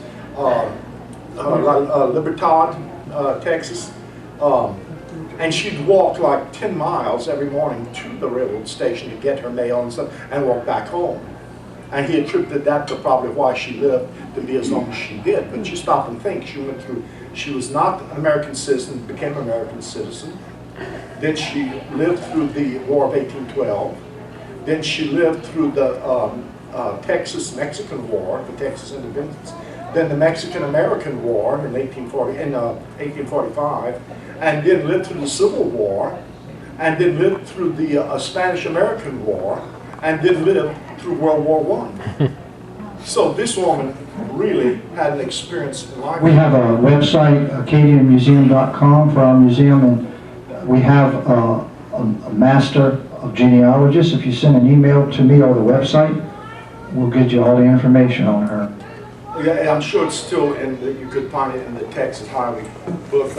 Libertad, Texas. And she'd walk like 10 miles every morning to the railroad station to get her mail and stuff, and walk back home. And he attributed that to probably why she lived to be as long as she did. But you stop and think, she went through, she was not an American citizen, became an American citizen. Then she lived through the War of 1812. Then she lived through the Texas-Mexican War, the Texas independence. Then the Mexican-American War in 1845, and then lived through the Civil War, and then lived through the Spanish-American War, and then lived through World War I. So this woman really had an experience in life. We have a website, acadianmuseum.com, for our museum, and we have a master of genealogists. If you send an email to me or the website, we'll get you all the information on her. Yeah, I'm sure it's still in the, you could find it in the Texas Highway book.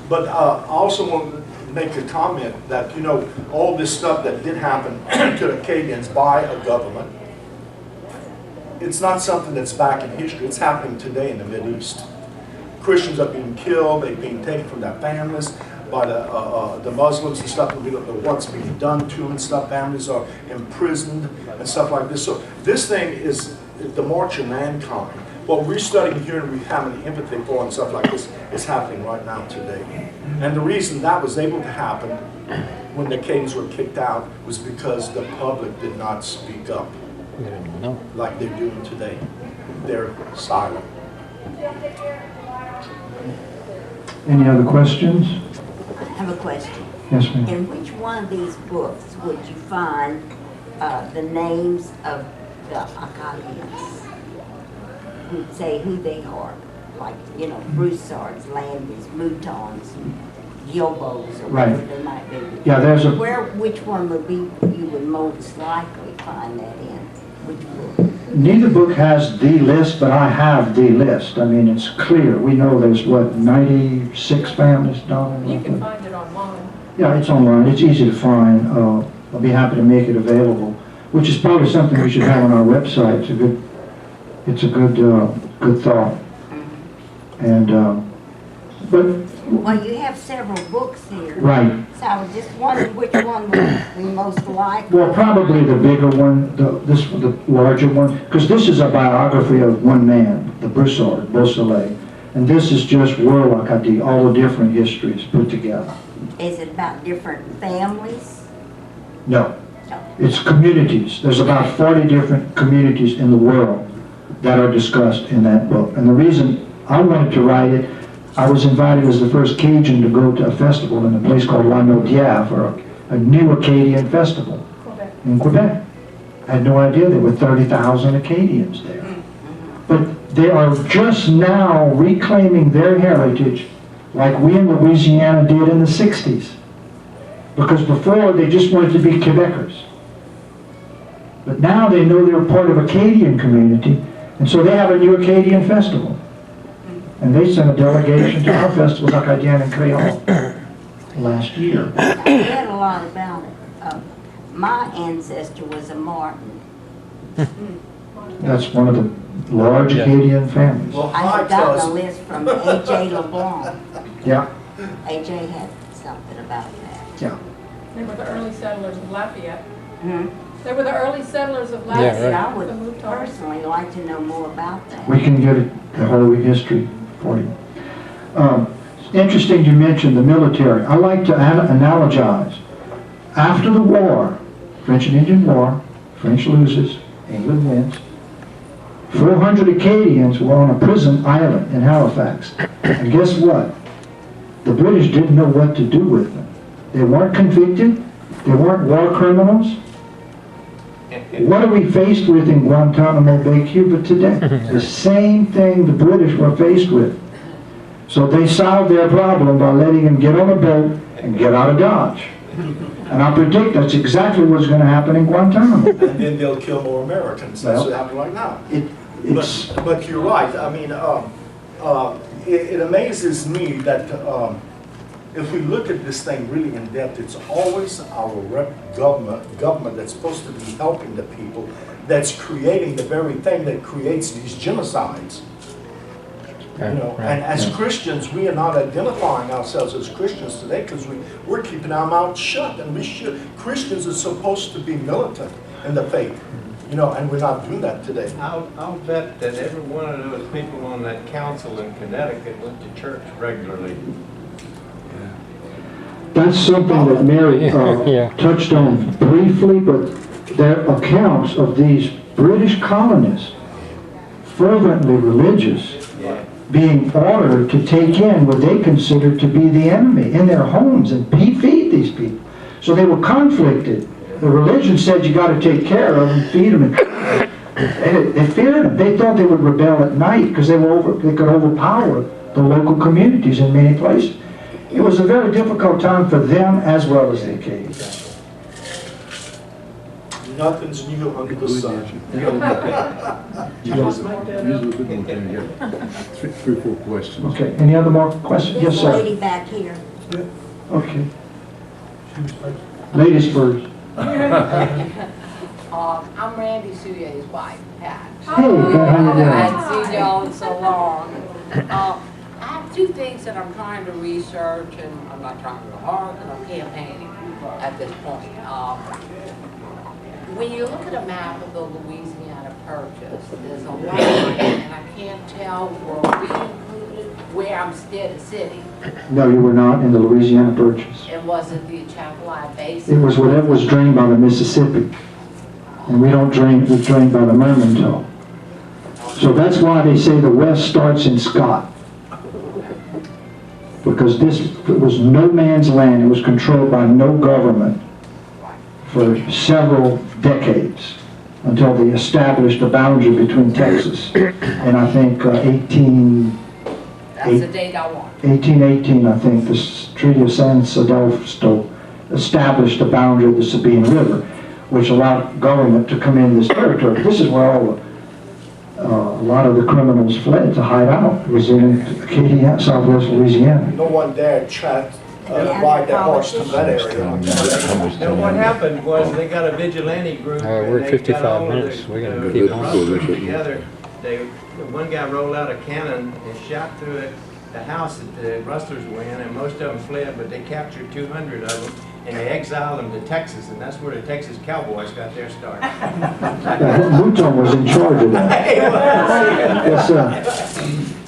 But I also want to make a comment that, you know, all this stuff that did happen to Acadians by a government, it's not something that's back in history. It's happening today in the Mideast. Christians are being killed, they're being taken from their families by the Muslims and stuff, what's being done to them and stuff. Families are imprisoned and stuff like this. So this thing is the march of mankind. What we're studying here and we have an empathy for and stuff like this is happening right now today. And the reason that was able to happen when the Acadians were kicked out was because the public did not speak up. No. like they're doing today. They're silent. Any other questions? I have a question. Yes, ma'am. In which one of these books would you find the names of the Acadians? Who'd say who they are? Like, you know, Broussards, Landys, Moutons, Gilbos, or Right. whatever they might be. Yeah, there's a, Which one would be, you would most likely find that in? Which book? neither book has the list, but I have the list. I mean, it's clear. We know there's, what, 96 families, Donna? You can find it online. Yeah, it's online. It's easy to find. I'll be happy to make it available, which is probably something we should have on our website. It's a good thought. And, but, Well, you have several books here. right. So I was just wondering which one would be most likely. Well, probably the bigger one, the larger one, because this is a biography of one man, the Broussard, Beausoleil. And this is just World Acadie, all the different histories put together. Is it about different families? No, No. it's communities. There's about 40 different communities in the world that are discussed in that book. And the reason I wanted to write it, I was invited as the first Cajun to go to a festival in a place called La Naudière for a new Acadian festival Quebec. in Quebec. I had no idea there were 30,000 Acadians there. But they are just now reclaiming their heritage like we in Louisiana did in the 60s. Because before they just wanted to be Quebecers. But now they know they're part of Acadian community, and so they have a new Acadian festival. And they sent a delegation to our festival, Acadian and Creole, last year. I read a lot about it. My ancestor was a Martin. That's one of the large Acadian families. Well, I Hyde had gotten a tells, list from A.J. LeBlanc. Yeah, A.J. had something about that. yeah. They were the early settlers of Lafayette. Hmm? They were the early settlers of See, Lafayette. I would the Moutons. personally like to know more about that. We can get the whole history for you. It's interesting you mentioned the military. I like to analogize. After the war, French and Indian War, French loses, England wins. 400 Acadians were on a prison island in Halifax. And guess what? The British didn't know what to do with them. They weren't convicted. They weren't war criminals. What are we faced with in Guantanamo Bay, Cuba today? The same thing the British were faced with. So they solved their problem by letting them get on a boat and get out of Dodge. And I predict that's exactly what's going to happen in Guantanamo. and then they'll kill more Americans. That's Well, what happened right now. It's, But you're right. I mean, it amazes me that if we look at this thing really in depth, it's always our government that's supposed to be helping the people that's creating the very thing that creates these genocides. You know, and as Christians, we are not identifying ourselves as Christians today because we're keeping our mouths shut. And we should. Christians are supposed to be militant in the faith, you know, and we're not doing that today. I'll bet that every one of those people on that council in Connecticut went to church regularly. that's something that Mary touched on briefly, but their accounts of these British colonists, fervently religious, being ordered to take in what they considered to be the enemy in their homes and feed these people. So they were conflicted. The religion said you got to take care of them, feed them, and they feared them. They thought they would rebel at night because they could overpower the local communities in many places. It was a very difficult time for them as well as the Acadians. Nothing's new under the sun. Three, four questions. Okay, any other more questions? Yes, This sir. lady back here. Okay. Ladies first. I'm Randy Souyer's wife, Pat. Hey, how you I doing? haven't seen y'all in so long. I have two things that I'm trying to research, and I'm not trying to go hard, and I'm campaigning at this point. When you look at a map of the Louisiana Purchase, there's a line, and I can't tell where we included where I'm sitting. No, you were not in the Louisiana Purchase. It wasn't the Chapelai Basin. It was whatever was drained by the Mississippi. And we don't drain, we're drained by the Mouton. So that's why they say the West starts in Scott. Because this was no man's land. It was controlled by no government for several decades until they established a boundary between Texas and I think That's the date I want. 1818, I think, the Treaty of San Silvestre established the boundary of the Sabine River, which allowed government to come in this territory. This is where all a lot of the criminals fled to hide out. It was in Acadian, southwest Louisiana. No one dared ride their horse to that area. And what happened was they got a vigilante group. We're and at they 55 got all of minutes. the- We're gonna the keep on. rustlers together. One guy rolled out a cannon and shot through it, the house that the rustlers were in, and most of them fled, but they captured 200 of them, and they exiled them to Texas, and that's where the Texas Cowboys got their start. Mouton was in charge of that. Yes, sir.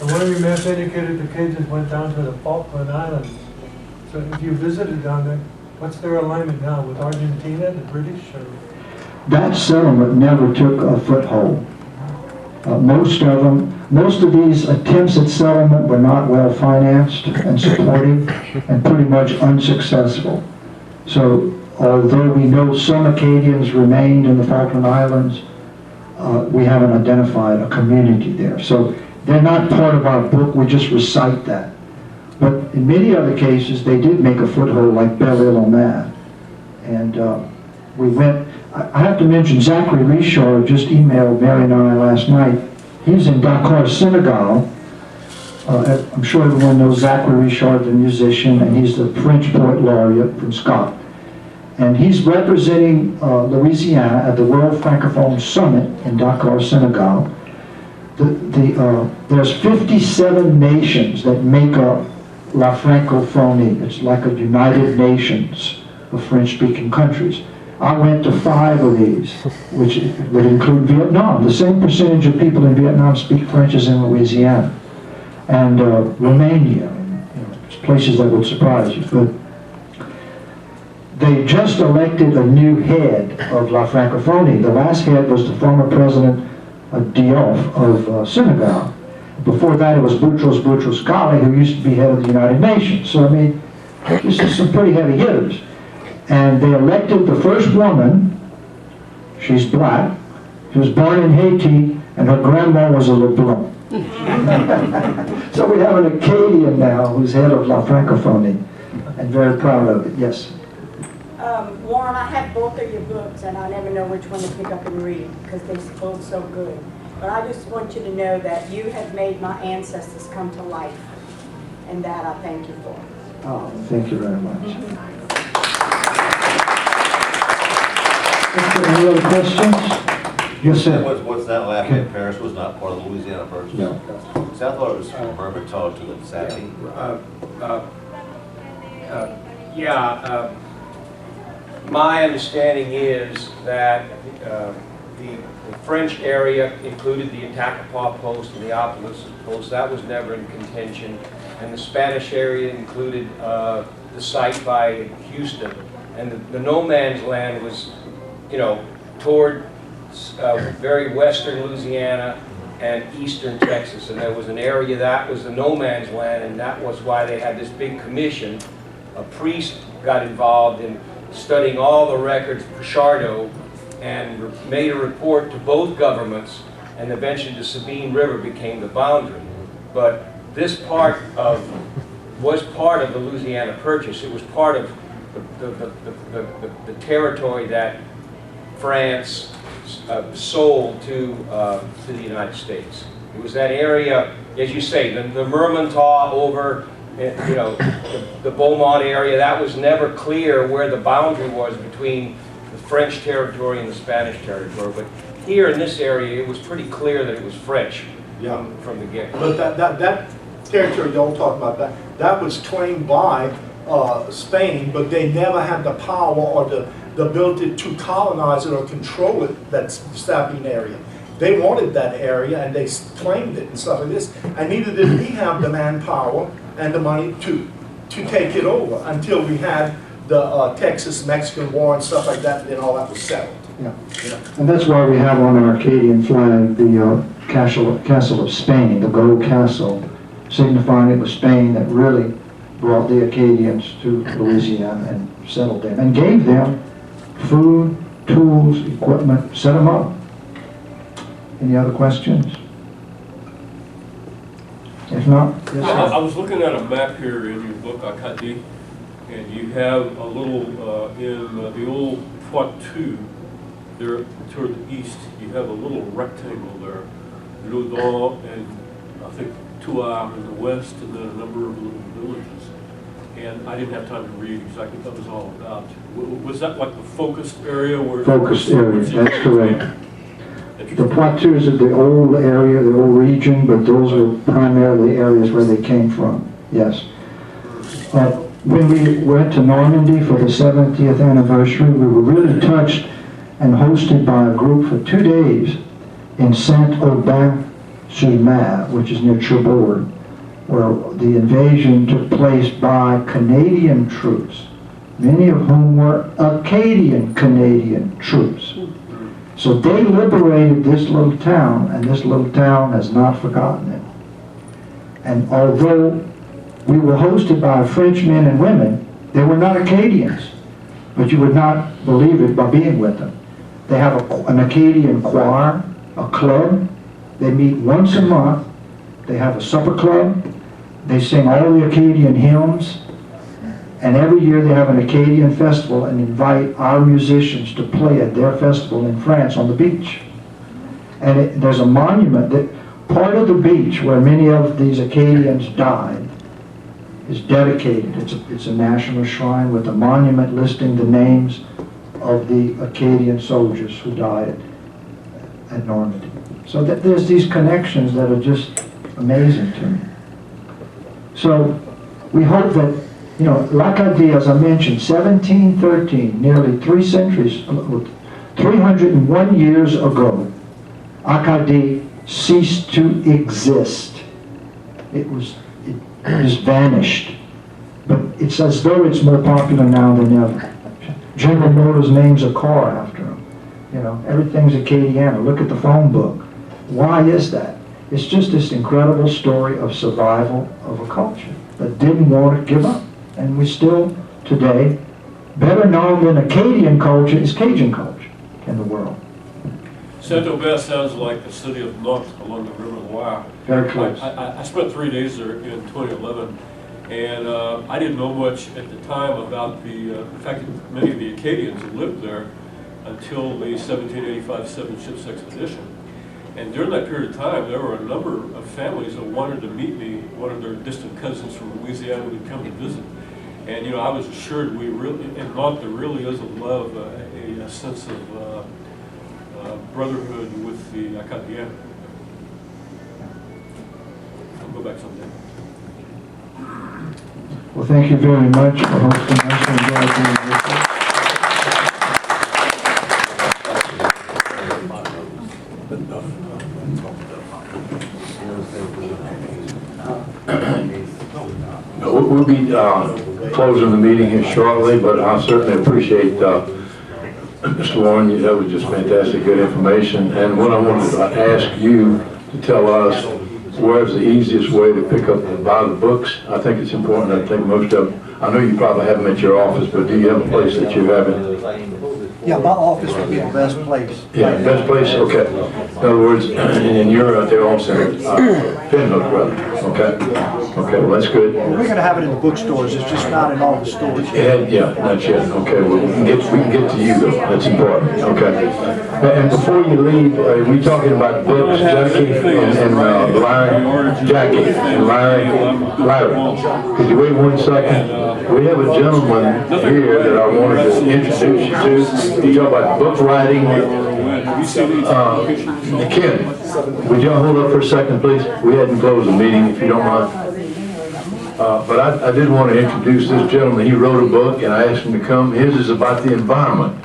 And one of your maps indicated the Cajuns went down to the Falkland Islands. So if you visited down there, what's their alignment now with Argentina, the British, or? That settlement never took a foothold. Most of these attempts at settlement were not well financed and supported and pretty much unsuccessful. So although we know some Acadians remained in the Falkland Islands, we haven't identified a community there. So they're not part of our book, we just recite that. But in many other cases, they did make a foothold, like Belle-Île-aux-Mers. And we went, I have to mention Zachary Richard just emailed Mary and I last night. He's in Dakar, Senegal. I'm sure everyone knows Zachary Richard, the musician, and he's the French poet laureate from Scott. And he's representing Louisiana at the World Francophone Summit in Dakar, Senegal. There's 57 nations that make up La Francophonie. It's like a United Nations of French-speaking countries. I went to 5 of these, which would include Vietnam. The same percentage of people in Vietnam speak French as in Louisiana. And Romania, places that would surprise you. But they just elected a new head of La Francophonie. The last head was the former president Diop of Senegal. Before that, it was Boutros Boutros-Ghali, who used to be head of the United Nations. So, I mean, this is some pretty heavy hitters. And they elected the first woman. She's black. She was born in Haiti, and her grandma was a LeBlanc. So we have an Acadian now who's head of La Francophonie, and very proud of it. Yes? Warren, I have both of your books, and I never know which one to pick up and read, because they're both so good. But I just want you to know that you have made my ancestors come to life, and that I thank you for. Oh, thank you very much. Any other questions? Yes, sir. What's that Lafayette Parish was not part of the Louisiana Purchase? No. So I thought it was from Murmurton to the Sassy. My understanding is that the French area included the Attakapaw Post and the Opolis Post. That was never in contention. And the Spanish area included the site by Houston. And the no man's land was, toward very western Louisiana and eastern Texas. And there was an area that was the no man's land, and that was why they had this big commission. A priest got involved in studying all the records of Pichardo and made a report to both governments, and eventually the Sabine River became the boundary. But this part was part of the Louisiana Purchase. It was part of the territory that France sold to the United States. It was that area, as you say, the Murmurton over, the Beaumont area. That was never clear where the boundary was between the French territory and the Spanish territory. But here in this area, it was pretty clear that it was French from the get-go. But that territory y'all talking about, that was claimed by Spain, but they never had the power or the ability to colonize it or control it, that Sabine area. They wanted that area and they claimed it and stuff like this, and neither did we have the manpower and the money to take it over until we had the Texas-Mexican War and stuff like that, and all that was settled. And that's why we have on our Acadian flag the castle of Spain, the gold castle, signifying it was Spain that really brought the Acadians to Louisiana and settled them and gave them food, tools, equipment, set them up. Any other questions? If not, yes, sir. I was looking at a map here in your book, Acadie, and you have a little, in the old Poitou, there toward the east, you have a little rectangle there, Mouton and I think Touar in the west, and then a number of little villages. And I didn't have time to read exactly what that was all about. Was that like the focused area where? Focused area, that's correct. The Poitou is the old area, the old region, but those are primarily areas where they came from, yes. When we went to Normandy for the 70th anniversary, we were really touched and hosted by a group for 2 days in Saint-Aubin-sur-Mer, which is near Cherbourg, where the invasion took place by Canadian troops, many of whom were Acadian Canadian troops. So they liberated this little town, and this little town has not forgotten it. And although we were hosted by French men and women, they were not Acadians, but you would not believe it by being with them. They have an Acadian choir, a club. They meet once a month. They have a supper club. They sing all the Acadian hymns. And every year they have an Acadian festival and invite our musicians to play at their festival in France on the beach. And there's a monument that part of the beach where many of these Acadians died is dedicated. It's a national shrine with a monument listing the names of the Acadian soldiers who died at Normandy. So there's these connections that are just amazing to me. So we hope that, you know, L'Acadie, as I mentioned, 1713, nearly 3 centuries, 301 years ago, Acadie ceased to exist. It just vanished. But it's as though it's more popular now than ever. General Motors names a car after him. You know, everything's Acadiana. Look at the phone book. Why is that? It's just this incredible story of survival of a culture that didn't want to give up. And we still, today, better known than Acadian culture is Cajun culture in the world. Saint-Aubin sounds like the city of Nantes along the River Loire. Very close. I spent 3 days there in 2011, and I didn't know much at the time about the fact that many of the Acadians had lived there until the 1785 Seven Ships Expedition. And during that period of time, there were a number of families that wanted to meet me, one of their distant cousins from Louisiana who would come to visit. And, you know, I was assured in Nantes there really is a love, a sense of brotherhood with the Acadian. I'll go back someday. Well, thank you very much for hosting us. I enjoyed being with you. We'll be closing the meeting here shortly, but I certainly appreciate Mr. Warren. That was just fantastic, good information. And what I wanted to ask you to tell us, where's the easiest way to pick up and buy the books? I think it's important. I think most of them, I know you probably have them at your office, but do you have a place that you have it? Yeah, my office would be the best place. Yeah, best place, okay. In other words, and you're out there also, Pinhook, brother, okay? Okay, well, that's good. We're going to have it in the bookstores, it's just not in all the stores. Yeah, not yet, okay, well, we can get to you though, that's important, okay. And before you leave, we talking about books, Jackie and Larry, Jackie and Larry. Could you wait 1 second? We have a gentleman here that I wanted to introduce you to. You talk about book writing. Ken, would y'all hold up for a second, please? We hadn't closed the meeting, if you don't mind. But I did want to introduce this gentleman. He wrote a book, and I asked him to come. His is about the environment.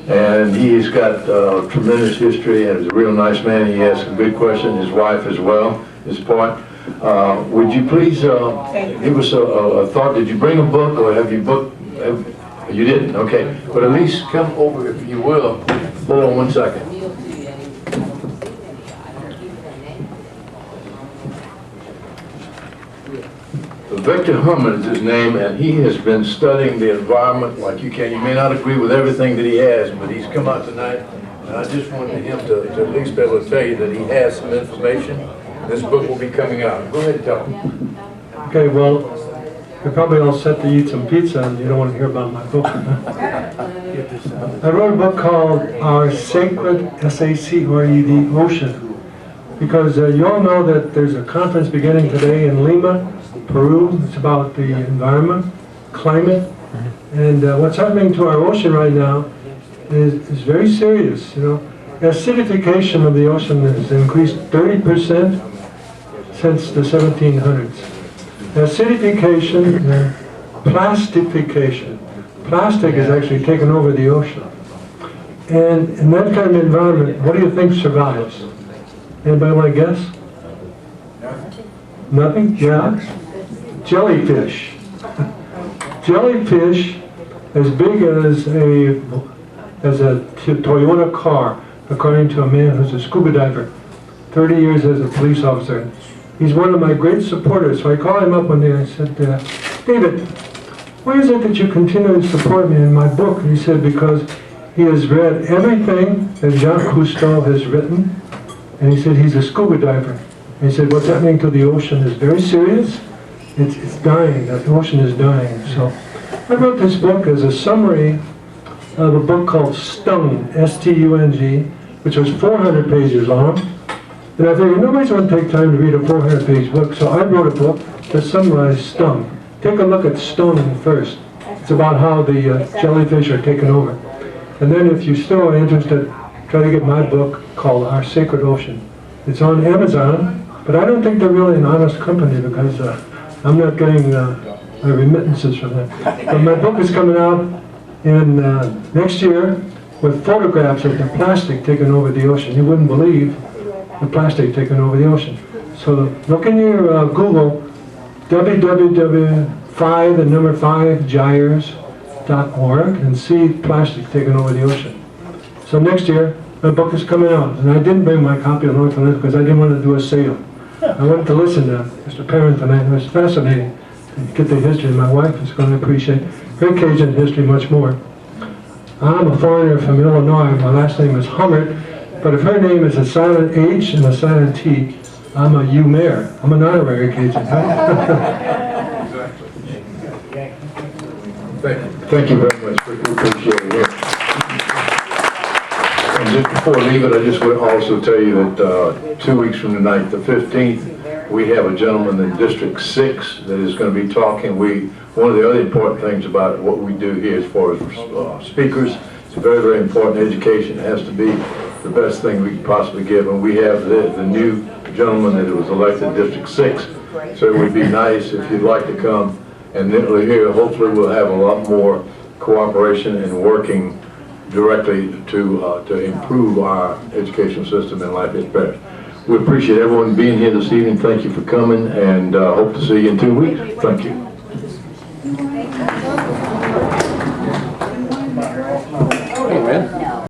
And he's got tremendous history, and is a real nice man. He asked some good questions. His wife as well, his part. Would you please give us a thought? Did you bring a book, or have you booked? You didn't, okay. But at least come over, if you will, Hold on one second. Victor Hummon is his name, and he has been studying the environment like you can. You may not agree with everything that he has, but he's come out tonight, and I just wanted him to at least be able to tell you that he has some information. This book will be coming out. Go ahead and tell him. Okay, well, you're probably all set to eat some pizza and you don't want to hear about my book. I wrote a book called Our Sacred, S-A-C-R-E-D, Ocean. Because you all know that there's a conference beginning today in Lima, Peru. It's about the environment, climate, and what's happening to our ocean right now is very serious. You know, acidification of the ocean has increased 30% since the 1700s. Acidification and plastification. Plastic is actually taken over the ocean. And in that kind of environment, what do you think survives? Anybody want to guess? Nothing? Yeah? Jellyfish. Jellyfish as big as a Toyota car, according to a man who's a scuba diver, 30 years as a police officer. He's one of my great supporters, so I called him up one day and I said, David, why is it that you continue to support me in my book? And he said, because he has read everything that Jacques Cousteau has written, and he said he's a scuba diver. And he said what's happening to the ocean is very serious. It's dying, the ocean is dying. So I wrote this book as a summary of a book called Stung, S-T-U-N-G, which was 400 pages long. And I figured nobody's going to take time to read a 400-page book, so I wrote a book that summarized Stung. Take a look at Stung first. It's about how the jellyfish are taken over. And then if you still are interested, try to get my book called Our Sacred Ocean. It's on Amazon, but I don't think they're really an honest company because I'm not getting remittances from them. But my book is coming out in next year with photographs of the plastic taking over the ocean. You wouldn't believe the plastic taking over the ocean. So look in your Google, www.5gyres.org and see plastic taking over the ocean. So next year, my book is coming out. And I didn't bring my copy of Northland because I didn't want to do a sale. I wanted to listen to Mr. Perrin tonight. It was fascinating to get the history. My wife is going to appreciate her Cajun history much more. I'm a foreigner from Illinois. My last name is Hummert. But if her name is a silent H and a silent T, I'm a U-Mayor. I'm an honorary Cajun. Thank you very much. We appreciate it. And just before I leave it, I just would also tell you that 2 weeks from tonight, the 15th, we have a gentleman in District 6 that is going to be talking. One of the other important things about what we do here as far as speakers, it's very, very important. Education has to be the best thing we can possibly give, and we have the new gentleman that was elected District 6, so it would be nice if you'd like to come, and then here hopefully we'll have a lot more cooperation and working directly to improve our educational system in life experience. We appreciate everyone being here this evening. Thank you for coming, and hope to see you in 2 weeks. Thank you. Hey, man.